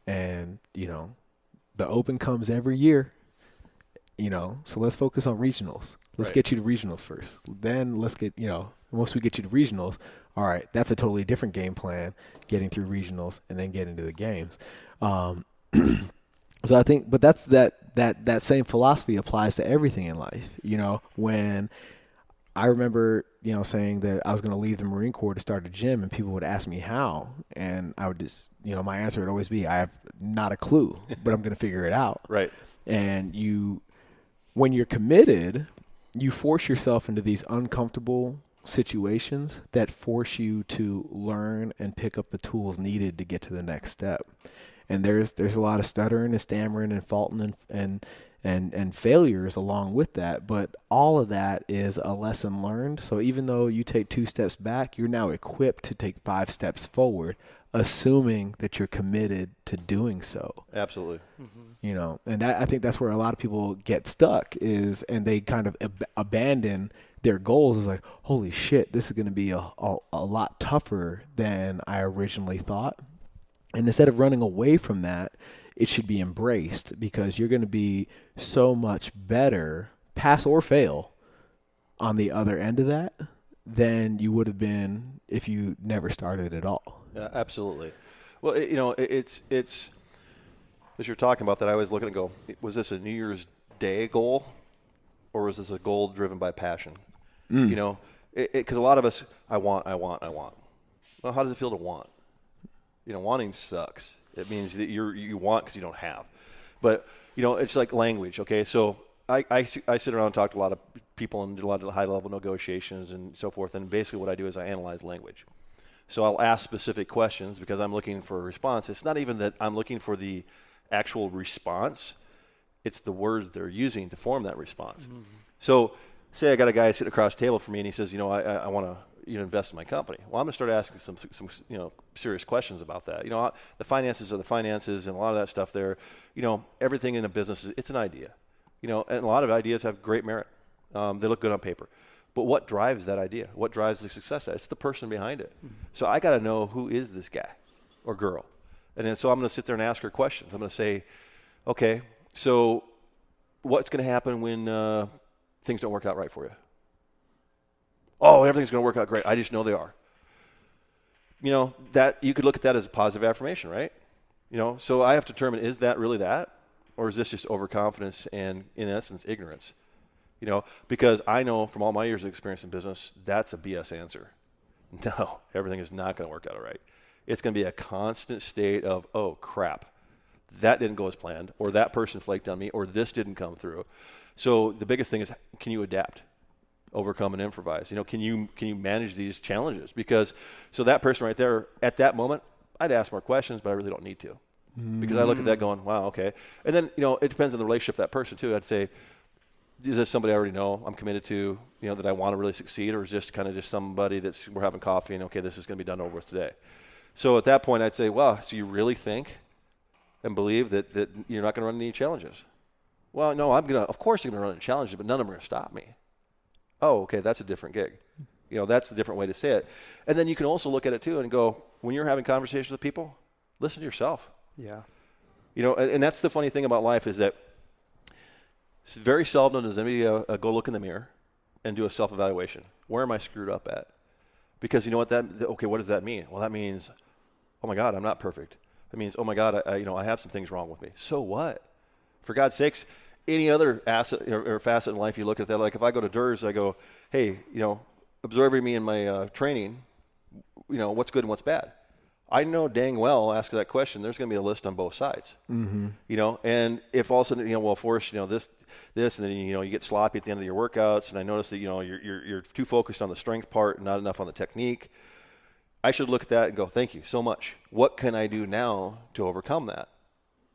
And, the Open comes every year, so let's focus on regionals. Let's get you to regionals first. Then let's get, once we get you to regionals, all right, that's a totally different game plan, getting through regionals and then getting to the games. So I think, but that's that same philosophy applies to everything in life. When I remember, saying that I was going to leave the Marine Corps to start a gym, and people would ask me how, and I would just, my answer would always be, I have not a clue, but I'm going to figure it out. Right. And when you're committed, you force yourself into these uncomfortable situations that force you to learn and pick up the tools needed to get to the next step. And there's a lot of stuttering and stammering and faulting and failures along with that. But all of that is a lesson learned. So even though you take 2 steps back, you're now equipped to take 5 steps forward, assuming that you're committed to doing so. Absolutely. Mm-hmm. And I think that's where a lot of people get stuck and they kind of abandon their goals. Is like, holy shit, this is going to be a lot tougher than I originally thought. And instead of running away from that, it should be embraced, because you're going to be so much better, pass or fail, on the other end of that than you would have been if you never started at all. Yeah, absolutely. Well, it's as you're talking about that, I was looking and go, was this a New Year's Day goal, or was this a goal driven by passion? Because a lot of us, I want. Well, how does it feel to want? Wanting sucks. It means that you want because you don't have. But, it's like language, okay? So I sit around and talk to a lot of people and do a lot of high-level negotiations and so forth, and basically what I do is I analyze language. So I'll ask specific questions because I'm looking for a response. It's not even that I'm looking for the actual response. It's the words they're using to form that response. Mm-hmm. So say I got a guy sitting across the table from me, and he says, I want to invest in my company. Well, I'm going to start asking some serious questions about that. The finances are the finances, and a lot of that stuff there. Everything in a business it's an idea. And a lot of ideas have great merit. They look good on paper. But what drives that idea? What drives the success of it? It's the person behind it. Mm-hmm. So I got to know, who is this guy or girl? And then so I'm going to sit there and ask her questions. I'm going to say, okay, so what's going to happen when things don't work out right for you? Oh, everything's going to work out great. I just know they are. That you could look at that as a positive affirmation, right? So I have to determine, is that really that? Or is this just overconfidence and, in essence, ignorance? Because I know from all my years of experience in business, that's a BS answer. No, everything is not going to work out all right. It's going to be a constant state of, oh, crap, that didn't go as planned, or that person flaked on me, or this didn't come through. So the biggest thing is, can you adapt? Overcome and improvise. Can you manage these challenges? Because so that person right there at that moment, I'd ask more questions, but I really don't need to, because I look at that going, wow, okay. And then it depends on the relationship of that person too. I'd say, is this somebody I already know, I'm committed to, that I want to really succeed, or is this kind of just somebody we're having coffee and okay, this is going to be done over with today. So at that point, I'd say, well, so you really think and believe that you're not going to run into any challenges? Well, no, of course I'm going to run into challenges, but none of them are going to stop me. Oh, okay, that's a different gig. That's a different way to say it. And then you can also look at it too and go, when you're having conversations with people, listen to yourself. Yeah. And that's the funny thing about life, is that it's very seldom does anybody go look in the mirror and do a self-evaluation. Where am I screwed up at? Because what does that mean? Well, that means, oh my God, I'm not perfect. That means, oh my God, I have some things wrong with me. So what? For God's sakes, any other asset or facet in life, you look at that. Like if I go to DERS, I go, hey, observing me in my training, what's good and what's bad. I know dang well, ask that question, there's going to be a list on both sides. Mm-hmm. And if all of a sudden, well, Forrest, this, and then, you get sloppy at the end of your workouts, and I notice that, you're too focused on the strength part and not enough on the technique, I should look at that and go, thank you so much. What can I do now to overcome that?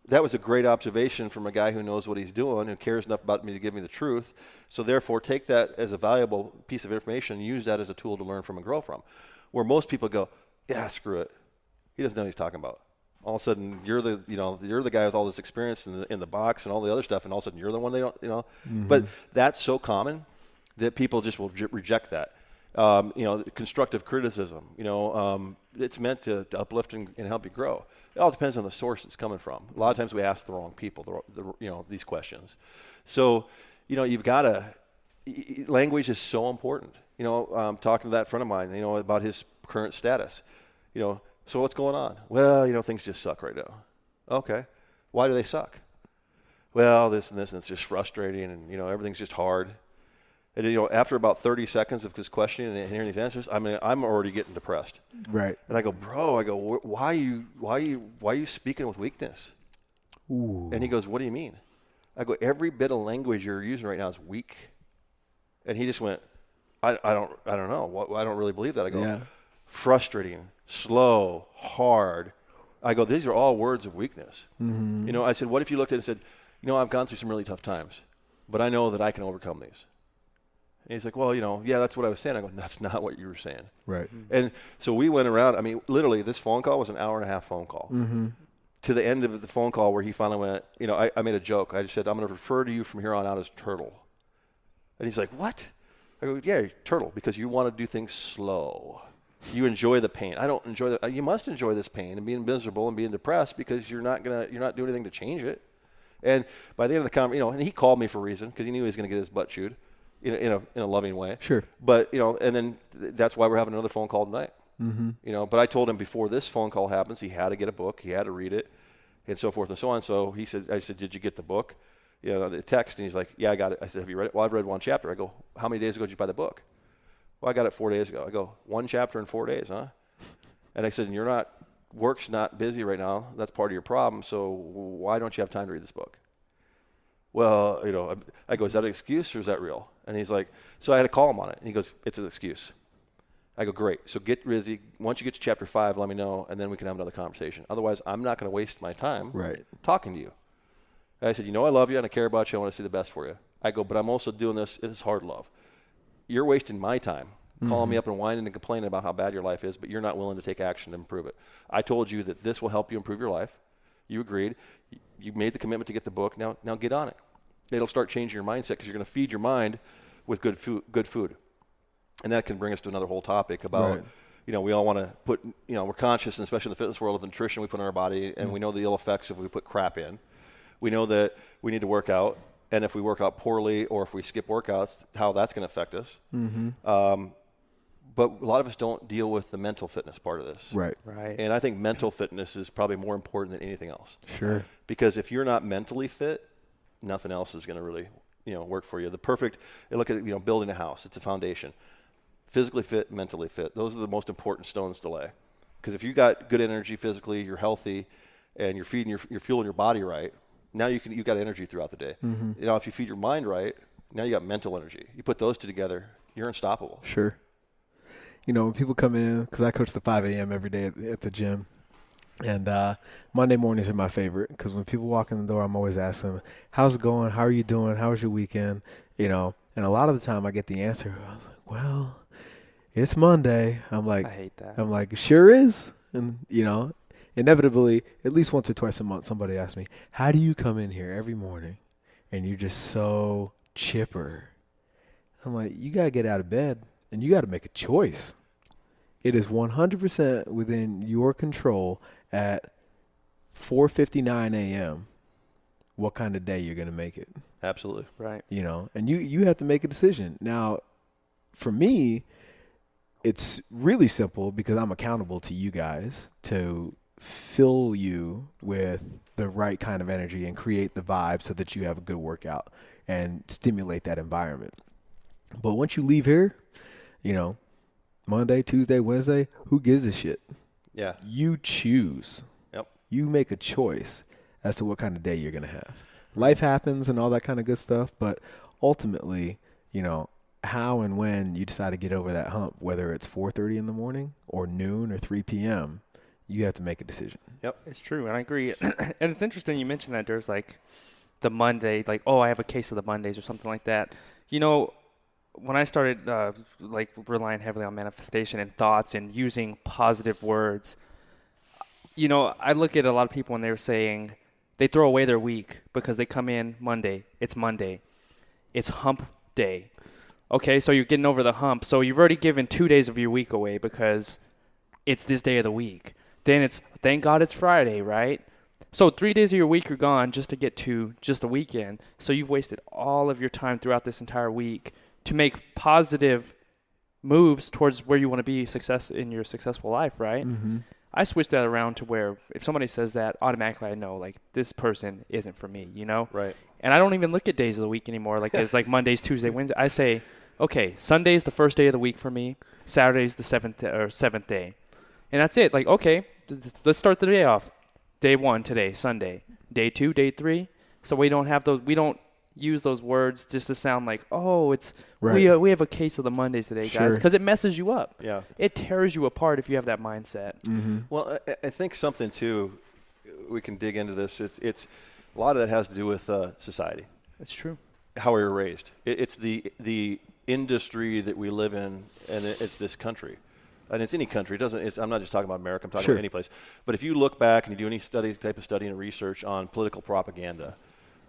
That was a great observation from a guy who knows what he's doing and cares enough about me to give me the truth. So therefore, take that as a valuable piece of information and use that as a tool to learn from and grow from. Where most people go, yeah, screw it. He doesn't know what he's talking about. All of a sudden, you're the guy with all this experience in the box and all the other stuff, and all of a sudden you're the one they don't, Mm-hmm. But that's so common that people just will reject that. Constructive criticism, it's meant to uplift and help you grow. It all depends on the source it's coming from. A lot of times we ask the wrong people, these questions. So, you've got to, language is so important. Talking to that friend of mine, about his current status, so what's going on? Well, things just suck right now. Okay. Why do they suck? Well, this and this, and it's just frustrating, and, everything's just hard. And, after about 30 seconds of his questioning and hearing these answers, I'm already getting depressed. Right. And I go, bro, why are you speaking with weakness? Ooh. And he goes, what do you mean? I go, every bit of language you're using right now is weak. And he just went, I don't know. I don't really believe that. I go, yeah. Frustrating, slow, hard. I go, these are all words of weakness. Mm-hmm. I said, what if you looked at it and said, I've gone through some really tough times, but I know that I can overcome these. And he's like, well, yeah, that's what I was saying. I go, that's not what you were saying. Right. And so we went around. Literally, this phone call was an hour-and-a-half phone call. Mm-hmm. To the end of the phone call where he finally went, I made a joke. I just said, I'm going to refer to you from here on out as Turtle. And he's like, what? I go, yeah, Turtle, because you want to do things slow. You enjoy the pain. I don't enjoy that. You must enjoy this pain and being miserable and being depressed because you're not doing anything to change it. And by the end of the conversation, and he called me for a reason because he knew he was going to get his butt chewed, in a loving way. Sure. But and then that's why we're having another phone call tonight. Mm-hmm. But I told him before this phone call happens, he had to get a book, he had to read it, and so forth and so on. So I said, did you get the book? The text, and he's like, yeah, I got it. I said, have you read it? Well, I've read one chapter. I go, how many days ago did you buy the book? Well, I got it 4 days ago. I go, one chapter in 4 days, huh? And I said, and work's not busy right now. That's part of your problem. So why don't you have time to read this book? Well, I go, is that an excuse or is that real? And he's like, so I had to call him on it. And he goes, it's an excuse. I go, great. So once you get to chapter 5, let me know, and then we can have another conversation. Otherwise, I'm not going to waste my time talking to you. And I said, I love you and I care about you. I want to see the best for you. I go, but I'm also doing this. It is hard love. You're wasting my time calling me up and whining and complaining about how bad your life is, but you're not willing to take action to improve it. I told you that this will help you improve your life. You agreed. You made the commitment to get the book. Now get on it. It'll start changing your mindset because you're going to feed your mind with good food. And that can bring us to another whole topic about, we all want to put, we're conscious, and especially in the fitness world, of the nutrition we put in our body, and we know the ill effects if we put crap in. We know that we need to work out, and if we work out poorly or if we skip workouts, how that's going to affect us. Mm-hmm. But a lot of us don't deal with the mental fitness part of this. Right. And I think mental fitness is probably more important than anything else. Sure. Because if you're not mentally fit, nothing else is going to really, work for you. Look at, building a house. It's a foundation. Physically fit, mentally fit. Those are the most important stones to lay. Because if you got good energy physically, you're healthy, and you're fueling your body right, now you've got energy throughout the day. Mm-hmm. If you feed your mind right, now you got mental energy. You put those two together, you're unstoppable. Sure. When people come in, because I coach the 5 a.m. every day at the gym, and Monday mornings are my favorite because when people walk in the door, I'm always asking them, how's it going? How are you doing? How was your weekend? And a lot of the time I get the answer. I was like, well, it's Monday. I'm like, I hate that. I'm like, sure is. And, inevitably, at least once or twice a month, somebody asks me, how do you come in here every morning and you're just so chipper? I'm like, you got to get out of bed and you got to make a choice. It is 100% within your control at 4:59 a.m. what kind of day you're going to make it. Absolutely. Right. And you have to make a decision. Now, for me, it's really simple because I'm accountable to you guys to fill you with the right kind of energy and create the vibe so that you have a good workout and stimulate that environment. But once you leave here, Monday, Tuesday, Wednesday, who gives a shit? Yeah. You choose. Yep. You make a choice as to what kind of day you're going to have. Life happens and all that kind of good stuff, but ultimately, how and when you decide to get over that hump, whether it's 4:30 in the morning or noon or 3 p.m., you have to make a decision. Yep. It's true, and I agree. And it's interesting you mentioned that there's like the Monday, like, oh, I have a case of the Mondays or something like that. When I started relying heavily on manifestation and thoughts and using positive words, I look at a lot of people when they're saying they throw away their week because they come in Monday. It's Monday. It's hump day. Okay, so you're getting over the hump. So you've already given 2 days of your week away because it's this day of the week. Then it's, thank God it's Friday, right? So 3 days of your week are gone just to get to just the weekend. So you've wasted all of your time throughout this entire week to make positive moves towards where you want to be in your successful life, right? Mm-hmm. I switched that around to where if somebody says that, automatically I know, like, this person isn't for me, Right. And I don't even look at days of the week anymore, like it's like Mondays, Tuesday, Wednesday. I say, okay, Sunday's the first day of the week for me. Saturday's the seventh day. And that's it. Like, okay, let's start the day off. Day 1 today, Sunday. Day 2, day 3. So we don't use those words just to sound like, oh, it's right. we have a case of the Mondays today, guys, Sure. because it messes you up. Yeah. It tears you apart if you have that mindset. Mm-hmm. Well, I think something too, we can dig into this. It's a lot of that has to do with society. It's true. How we were raised. It's the industry that we live in, and it's this country. And it's any country. I'm not just talking about America. I'm talking about any place. But if you look back and you do any type of study and research on political propaganda,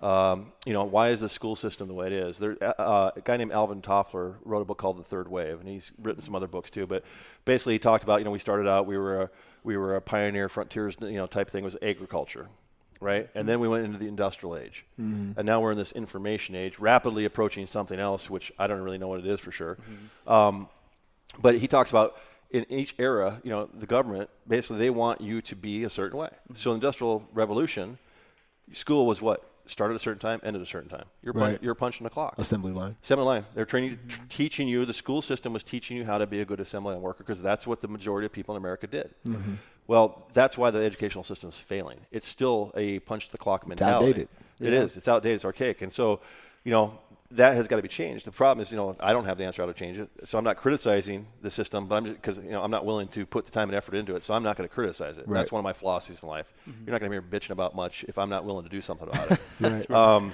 why is the school system the way it is? A guy named Alvin Toffler wrote a book called The Third Wave, and he's written some other books too. But basically, he talked about, we started out, we were a pioneer frontiers, type thing, was agriculture, right? And then we went into the industrial age, and now we're in this information age, rapidly approaching something else, which I don't really know what it is for sure. But he talks about, in each era, the government, basically they want you to be a certain way. So industrial revolution, school was what? Started at a certain time, ended at a certain time. You're punching the clock. Assembly line. They're teaching you, the school system was teaching you how to be a good assembly line worker because that's what the majority of people in America did. Mm-hmm. Well, that's why the educational system is failing. It's still a punch the clock mentality. It's outdated. It is. It's outdated. It's archaic. And so, that has got to be changed. The problem is, I don't have the answer how to change it. So I'm not criticizing the system, but because I'm not willing to put the time and effort into it. So I'm not going to criticize it. Right. That's one of my philosophies in life. Mm-hmm. You're not going to hear me bitching about much if I'm not willing to do something about it. Right.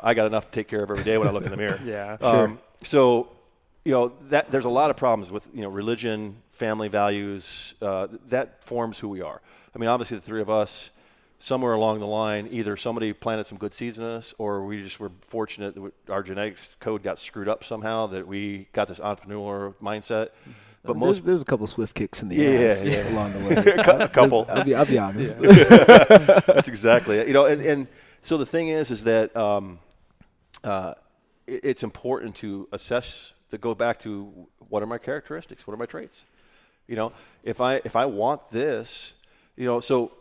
I got enough to take care of every day when I look in the mirror. Yeah. Sure. So, that there's a lot of problems with, religion, family values. That forms who we are. I mean, obviously the three of us, somewhere along the line, either somebody planted some good seeds in us, or we just were fortunate that our genetics code got screwed up somehow, that we got this entrepreneur mindset. But there's a couple swift kicks in the ass along the way. A couple. I'll be honest. That's exactly it. And so the thing is that it's important to assess, to go back to what are my characteristics, what are my traits. If I want this, so.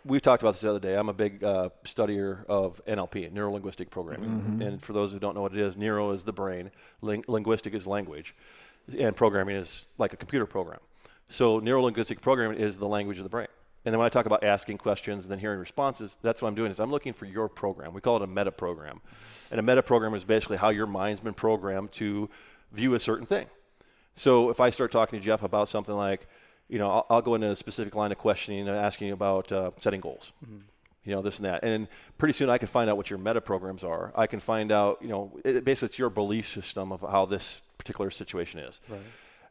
We've talked about this the other day. I'm a big studier of NLP, neuro-linguistic programming. Mm-hmm. And for those who don't know what it is, neuro is the brain, linguistic is language, and programming is like a computer program. So neuro-linguistic programming is the language of the brain. And then when I talk about asking questions and then hearing responses, that's what I'm doing is I'm looking for your program. We call it a meta program. And a meta program is basically how your mind's been programmed to view a certain thing. So if I start talking to Jeff about something like, I'll go into a specific line of questioning and asking you about setting goals, this and that. And pretty soon I can find out what your meta programs are. I can find out, basically it's your belief system of how this particular situation is. Right.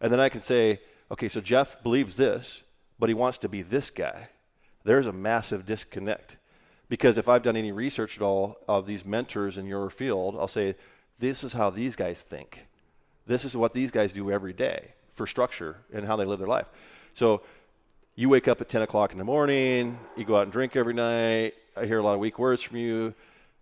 And then I can say, okay, so Jeff believes this, but he wants to be this guy. There's a massive disconnect. Because if I've done any research at all of these mentors in your field, I'll say, this is how these guys think. This is what these guys do every day for structure and how they live their life. So you wake up at 10 o'clock in the morning, you go out and drink every night, I hear a lot of weak words from you,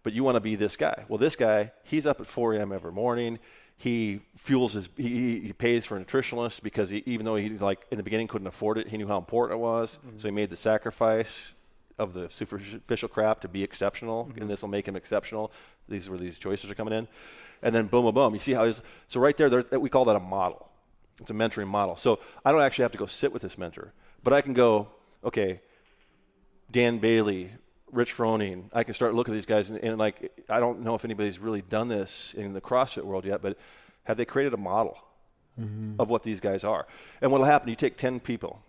but you want to be this guy. Well, this guy, he's up at 4 a.m. every morning. He fuels he pays for a nutritionalist because even though he like in the beginning couldn't afford it, he knew how important it was. So he made the sacrifice of the superficial crap to be exceptional, and this will make him exceptional. These are where these choices are coming in. And then boom, boom, boom. You see how so right there, we call that a model. It's a mentoring model. So I don't actually have to go sit with this mentor, but I can go, okay, Dan Bailey, Rich Froning, I can start looking at these guys and like, I don't know if anybody's really done this in the CrossFit world yet, but have they created a model of what these guys are? And what'll happen, you take 10 people.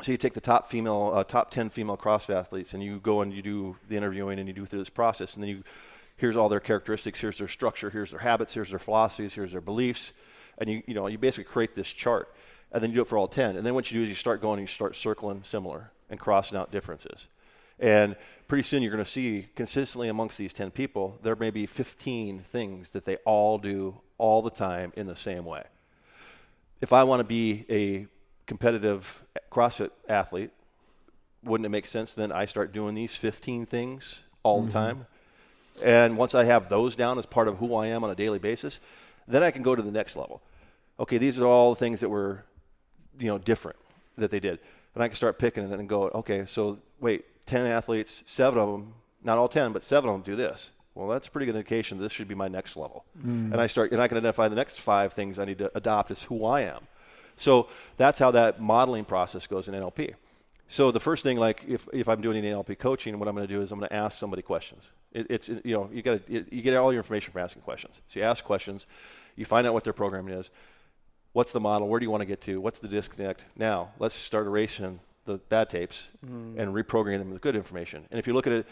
So you take the top 10 female CrossFit athletes and you go and you do the interviewing and you do through this process. And then here's all their characteristics, here's their structure, here's their habits, here's their philosophies, here's their beliefs. And you basically create this chart. And then you do it for all 10. And then what you do is you start going and you start circling similar and crossing out differences. And pretty soon you're going to see consistently amongst these 10 people, there may be 15 things that they all do all the time in the same way. If I want to be a competitive CrossFit athlete, wouldn't it make sense then I start doing these 15 things all the time? And once I have those down as part of who I am on a daily basis, then I can go to the next level. Okay, these are all the things that were, different that they did. And I can start picking it and go, okay, so wait, 10 athletes, 7 of them, not all 10, but 7 of them do this. Well, that's a pretty good indication this should be my next level. And I can identify the next 5 things I need to adopt as who I am. So that's how that modeling process goes in NLP. So the first thing, like if I'm doing an NLP coaching, what I'm going to do is I'm going to ask somebody questions. You get all your information from asking questions. So you ask questions, you find out what their programming is. What's the model? Where do you want to get to? What's the disconnect? Now let's start erasing the bad tapes and reprogramming them with good information. And if you look at it,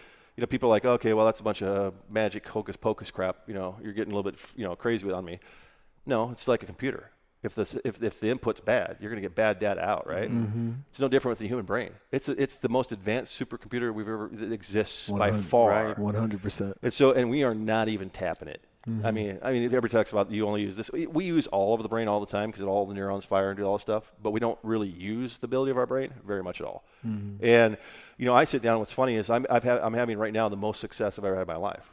people are like, okay, well, that's a bunch of magic hocus pocus crap. You're getting a little bit, crazy on me. No, it's like a computer. If the input's bad, you're going to get bad data out, right? It's no different with the human brain. It's the most advanced supercomputer that exists by far. Right, 100%. And we are not even tapping it. I mean, if everybody talks about you only use this, we use all of the brain all the time because all the neurons fire and do all this stuff, but we don't really use the ability of our brain very much at all. And I sit down. What's funny is I'm having right now the most success I've ever had in my life,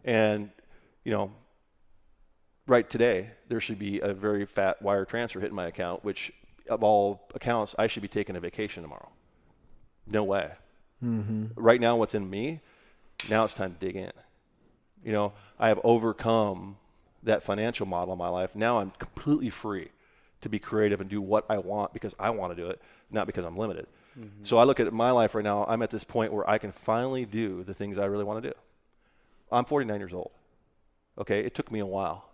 and right today there should be a very fat wire transfer hitting my account, which of all accounts I should be taking a vacation tomorrow. No way. Right now, what's in me? Now it's time to dig in. I have overcome that financial model in my life. Now I'm completely free to be creative and do what I want because I want to do it, not because I'm limited. So I look at my life right now. I'm at this point where I can finally do the things I really want to do. I'm 49 years old. Okay, it took me a while.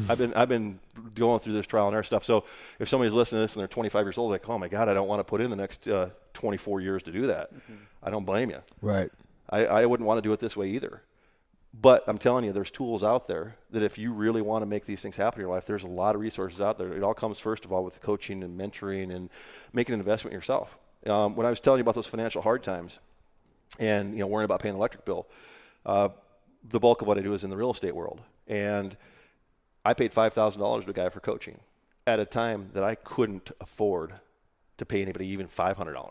I've been going through this trial and error stuff. So if somebody's listening to this and they're 25 years old, like, oh my God, I don't want to put in the next 24 years to do that. I don't blame you. Right. I wouldn't want to do it this way either. But I'm telling you, there's tools out there that if you really want to make these things happen in your life, there's a lot of resources out there. It all comes, first of all, with coaching and mentoring and making an investment in yourself. When I was telling you about those financial hard times and, worrying about paying the electric bill, the bulk of what I do is in the real estate world. And I paid $5,000 to a guy for coaching at a time that I couldn't afford to pay anybody even $500.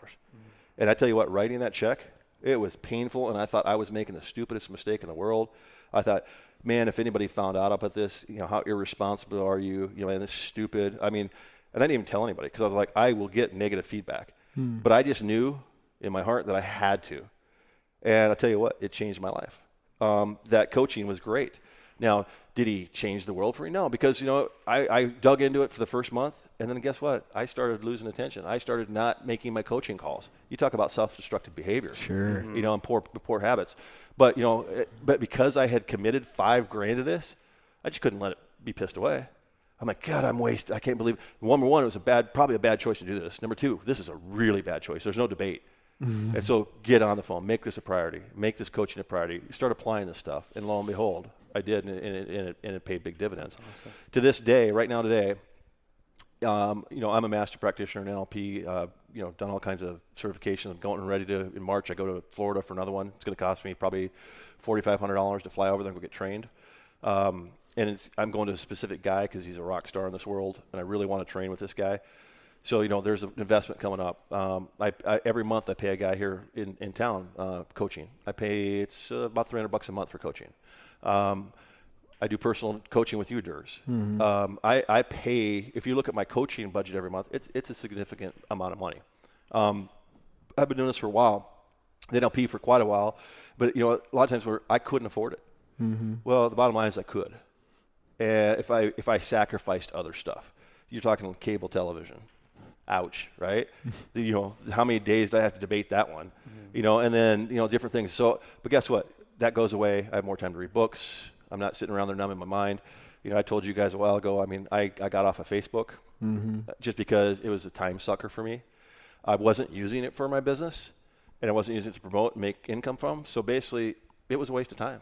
And I tell you what, writing that check, it was painful, and I thought I was making the stupidest mistake in the world. I thought, man, if anybody found out about this, how irresponsible are you? Man, this is stupid. I mean, and I didn't even tell anybody because I was like, I will get negative feedback. But I just knew in my heart that I had to. And I'll tell you what, it changed my life. That coaching was great. Now, did he change the world for me? No, because, I dug into it for the first month, and then guess what? I started losing attention. I started not making my coaching calls. You talk about self-destructive behavior. Sure. And poor habits. But, but because I had committed $5,000 to this, I just couldn't let it be pissed away. I'm like, God, I'm wasted. I can't believe it. Number one, it was probably a bad choice to do this. Number two, this is a really bad choice. There's no debate. And so get on the phone. Make this a priority. Make this coaching a priority. Start applying this stuff. And lo and behold, I did, and it paid big dividends. Awesome. To this day, right now today, I'm a master practitioner in NLP, done all kinds of certifications. I'm going ready to, in March, I go to Florida for another one. It's going to cost me probably $4,500 to fly over there and go get trained. And I'm going to a specific guy because he's a rock star in this world, and I really want to train with this guy. So, there's an investment coming up. Every month I pay a guy here in town coaching. It's about $300 a month for coaching. I do personal coaching with you, Durs. I pay, if you look at my coaching budget every month, it's a significant amount of money. I've been doing this for a while, the NLP for quite a while, but a lot of times where I couldn't afford it. Well, the bottom line is I could. And if I sacrificed other stuff, you're talking cable television. Ouch, right? How many days do I have to debate that one? And then, different things. So, but guess what? That goes away. I have more time to read books. I'm not sitting around there numbing my mind. I told you guys a while ago, I got off of Facebook just because it was a time sucker for me. I wasn't using it for my business, and I wasn't using it to promote and make income from. So basically, it was a waste of time.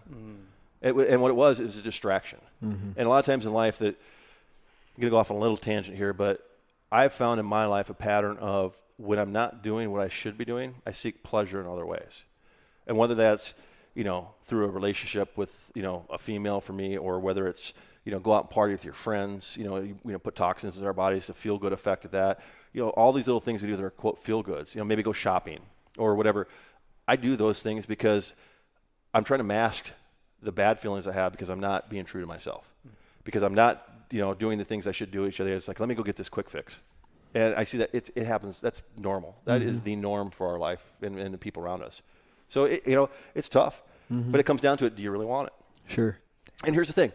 And what it was a distraction. And a lot of times in life that, I'm going to go off on a little tangent here, but I've found in my life a pattern of when I'm not doing what I should be doing, I seek pleasure in other ways. And whether that's, through a relationship with, a female for me, or whether it's, go out and party with your friends, put toxins in our bodies, the feel good effect of that, all these little things we do that are, quote, feel goods, maybe go shopping or whatever. I do those things because I'm trying to mask the bad feelings I have because I'm not being true to myself, because I'm not, doing the things I should do each other. It's like, let me go get this quick fix. And I see that it happens. That's normal. That is the norm for our life and the people around us. So, it's tough, but it comes down to it. Do you really want it? Sure. And here's the thing.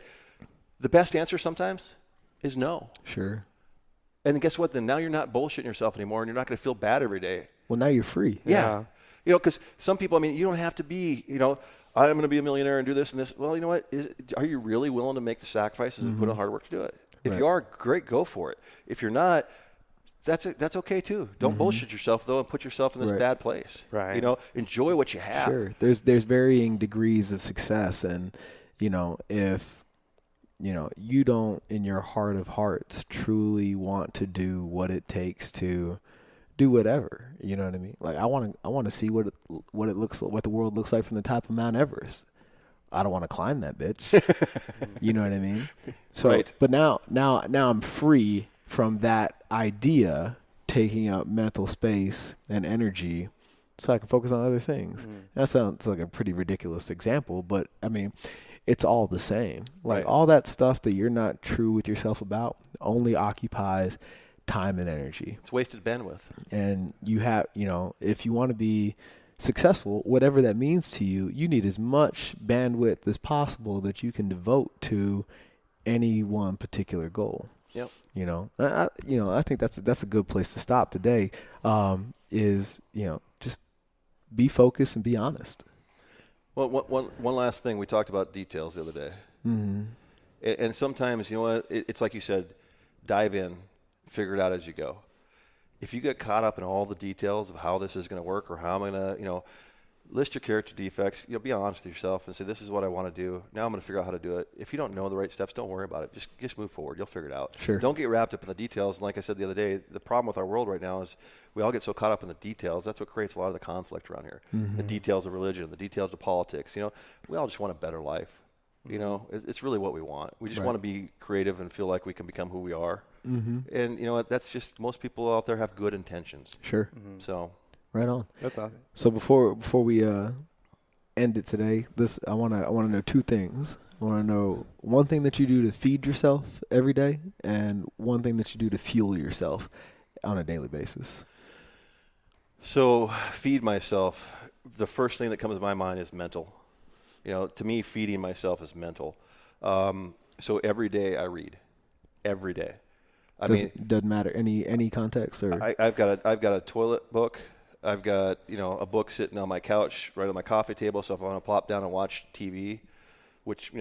The best answer sometimes is no. Sure. And guess what? Then now you're not bullshitting yourself anymore, and you're not going to feel bad every day. Well, now you're free. Yeah. Because some people, you don't have to be, I'm going to be a millionaire and do this and this. Well, you know what? Are you really willing to make the sacrifices and put in hard work to do it? If you are, great, go for it. If you're not, that's okay too. Don't bullshit yourself though and put yourself in this bad place. Right. Enjoy what you have. Sure. There's varying degrees of success, and if you don't in your heart of hearts truly want to do what it takes to do whatever, you know what I mean? Like I want to see what it looks like, what the world looks like from the top of Mount Everest. I don't want to climb that bitch. You know what I mean? So, right. But now I'm free from that idea taking up mental space and energy, so I can focus on other things. That sounds like a pretty ridiculous example, but it's all the same. Like all that stuff that you're not true with yourself about only occupies time and energy. It's wasted bandwidth. And you have, if you want to be successful, whatever that means to you, you need as much bandwidth as possible that you can devote to any one particular goal. Yep. I think that's a good place to stop today. Is just be focused and be honest. Well, one last thing. We talked about details the other day. And sometimes, it's like you said, dive in, figure it out as you go. If you get caught up in all the details of how this is going to work or how I'm going to, list your character defects, be honest with yourself and say, this is what I want to do. Now I'm going to figure out how to do it. If you don't know the right steps, don't worry about it. Just move forward. You'll figure it out. Sure. Don't get wrapped up in the details. And like I said the other day, the problem with our world right now is we all get so caught up in the details. That's what creates a lot of the conflict around here. The details of religion, the details of politics. We all just want a better life. It's really what we want. We just want to be creative and feel like we can become who we are. And that's just, most people out there have good intentions. Sure. So right on. That's awesome. So before we end it today, I want to know two things. I want to know one thing that you do to feed yourself every day, and one thing that you do to fuel yourself on a daily basis. So feed myself. The first thing that comes to my mind is mental. To me, feeding myself is mental. So every day I read. Every day. Doesn't matter any context, or I've got a toilet book. I've got a book sitting on my couch right on my coffee table. So if I want to plop down and watch TV, which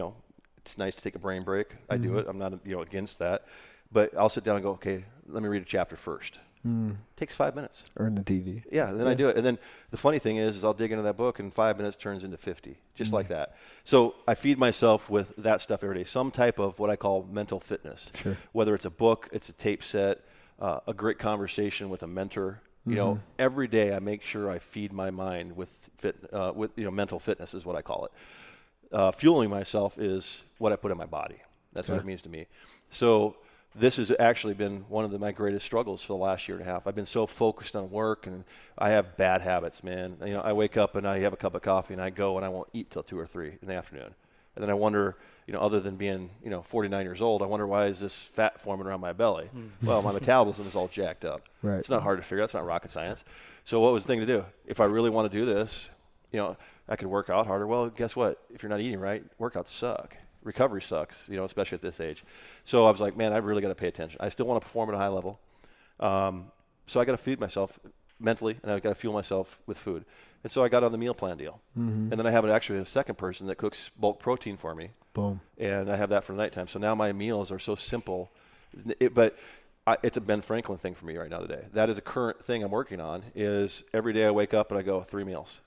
it's nice to take a brain break, I do it. I'm not against that, but I'll sit down and go, okay, let me read a chapter first. Takes 5 minutes. Earn the TV. Yeah, then I do it. And then the funny thing is I'll dig into that book and 5 minutes turns into 50, just like that. So I feed myself with that stuff every day, some type of what I call mental fitness. Sure. Whether it's a book, it's a tape set, a great conversation with a mentor. Every day I make sure I feed my mind with mental fitness is what I call it. Fueling myself is what I put in my body. That's what it means to me. So this has actually been one of my greatest struggles for the last year and a half. I've been so focused on work, and I have bad habits, man. I wake up and I have a cup of coffee and I go and I won't eat till 2 or 3 in the afternoon. And then I wonder, other than being, 49 years old, I wonder why is this fat forming around my belly? Well, my metabolism is all jacked up. Right. It's not hard to figure out. It's not rocket science. So what was the thing to do? If I really want to do this, I could work out harder. Well, guess what? If you're not eating right, workouts suck. Recovery sucks, especially at this age. So I was like, man, I really got to pay attention. I still want to perform at a high level. So I got to feed myself mentally, and I got to fuel myself with food. And so I got on the meal plan deal. And then I have actually a second person that cooks bulk protein for me. Boom. And I have that for the nighttime. So now my meals are so simple. It's a Ben Franklin thing for me right now today. That is a current thing I'm working on, is every day I wake up and I go 3 meals.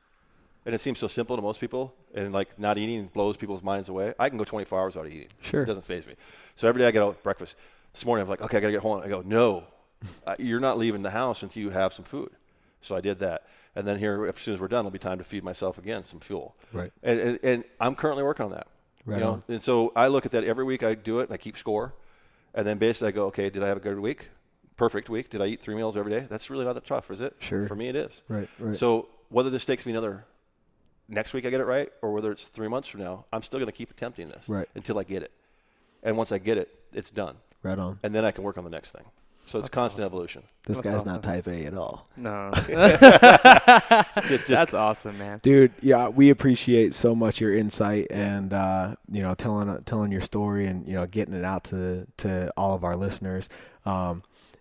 And it seems so simple to most people, and like not eating blows people's minds away. I can go 24 hours without eating. Sure. It doesn't faze me. So every day I get out breakfast. This morning I'm like, okay, I got to get home. I go, no, you're not leaving the house until you have some food. So I did that. And then here, as soon as we're done, it'll be time to feed myself again some fuel. Right. And I'm currently working on that. Right on. And so I look at that every week. I do it, and I keep score. And then basically I go, okay, did I have a good week? Perfect week. Did I eat 3 meals every day? That's really not that tough, is it? Sure. For me, it is. Right. So whether this takes me next week I get it right, or whether it's 3 months from now, I'm still going to keep attempting this until I get it. And once I get it, it's done. Right on. And then I can work on the next thing. So it's constant evolution. This guy's not type A at all. No. Just That's awesome, man. Dude, yeah, we appreciate so much your insight and telling your story and getting it out to all of our listeners.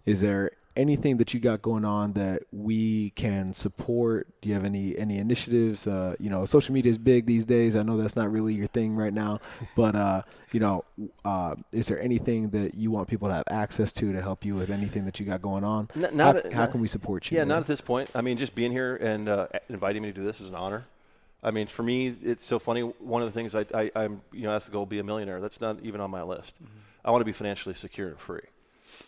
Is there anything that you got going on that we can support? Do you have any initiatives? Social media is big these days. I know that's not really your thing right now, but is there anything that you want people to have access to help you with anything that you got going on? How can we support you? Yeah, not at this point. I mean, just being here and inviting me to do this is an honor. I mean, for me, it's so funny. One of the things I'm that's the goal, be a millionaire. That's not even on my list. Mm-hmm. I want to be financially secure and free,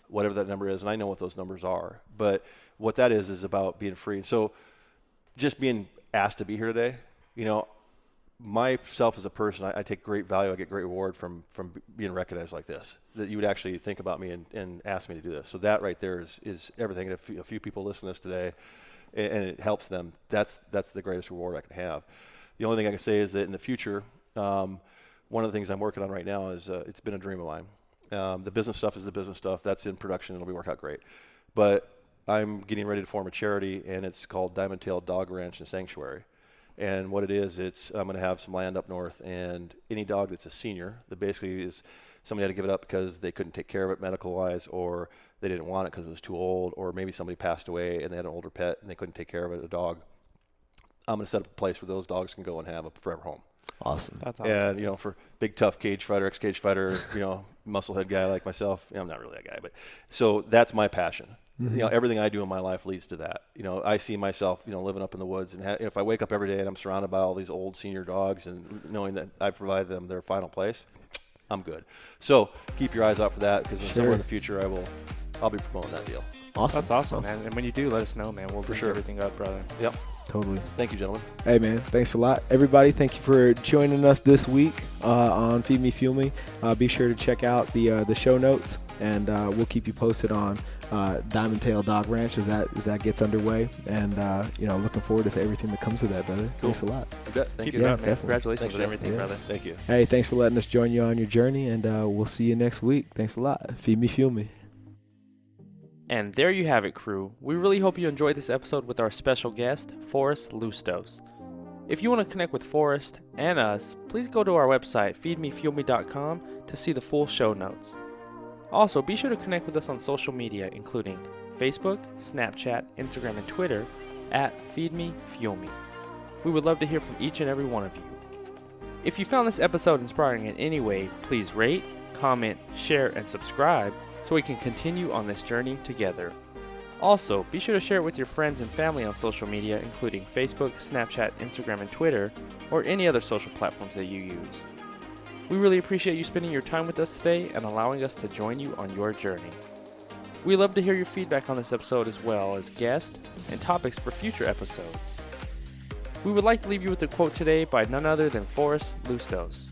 whatever that number is, and I know what those numbers are. But what that is about being free. So just being asked to be here today, myself as a person, I take great value. I get great reward from being recognized like this, that you would actually think about me and ask me to do this. So that right there is everything. And if a few people listen to this today and it helps them, that's the greatest reward I can have. The only thing I can say is that in the future, one of the things I'm working on right now is it's been a dream of mine. The business stuff is the business stuff. That's in production. It'll be work out great. But I'm getting ready to form a charity, and it's called Diamond Tail Dog Ranch and Sanctuary. And what it is, I'm going to have some land up north, and any dog that's a senior that basically is somebody had to give it up because they couldn't take care of it medical-wise, or they didn't want it because it was too old, or maybe somebody passed away and they had an older pet and they couldn't take care of it, a dog. I'm going to set up a place where those dogs can go and have a forever home. Awesome. That's awesome. And, for big, tough cage fighter, ex-cage fighter, musclehead guy like myself, I'm not really that guy, but so that's my passion. Mm-hmm. Everything I do in my life leads to that. I see myself, living up in the woods, and if I wake up every day and I'm surrounded by all these old senior dogs and knowing that I provide them their final place, I'm good. So keep your eyes out for that, because somewhere in the future I'll be promoting that deal. Awesome. That's awesome, man. And when you do, let us know, man. We'll bring everything up, brother. Yep. Totally. Thank you, gentlemen. Hey, man. Thanks a lot. Everybody, thank you for joining us this week on Feed Me, Fuel Me. Be sure to check out the show notes, and we'll keep you posted on Diamond Tail Dog Ranch as that gets underway. And, looking forward to everything that comes of that, brother. Cool. Thanks a lot. Thank you. you. Up, man. Definitely. Congratulations on everything, brother. Thank you. Hey, thanks for letting us join you on your journey, and we'll see you next week. Thanks a lot. Feed Me, Fuel Me. And there you have it, crew. We really hope you enjoyed this episode with our special guest, Forrest Tlustos. If you want to connect with Forrest and us, please go to our website, feedmefuelme.com, to see the full show notes. Also, be sure to connect with us on social media, including Facebook, Snapchat, Instagram, and Twitter at feedmefuelme. We would love to hear from each and every one of you. If you found this episode inspiring in any way, please rate, comment, share, and subscribe so we can continue on this journey together. Also, be sure to share it with your friends and family on social media, including Facebook, Snapchat, Instagram, and Twitter, or any other social platforms that you use. We really appreciate you spending your time with us today and allowing us to join you on your journey. We love to hear your feedback on this episode, as well as guests and topics for future episodes. We would like to leave you with a quote today by none other than Forrest Tlustos.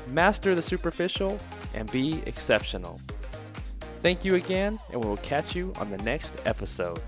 Master the superficial and be exceptional. Thank you again, and we will catch you on the next episode.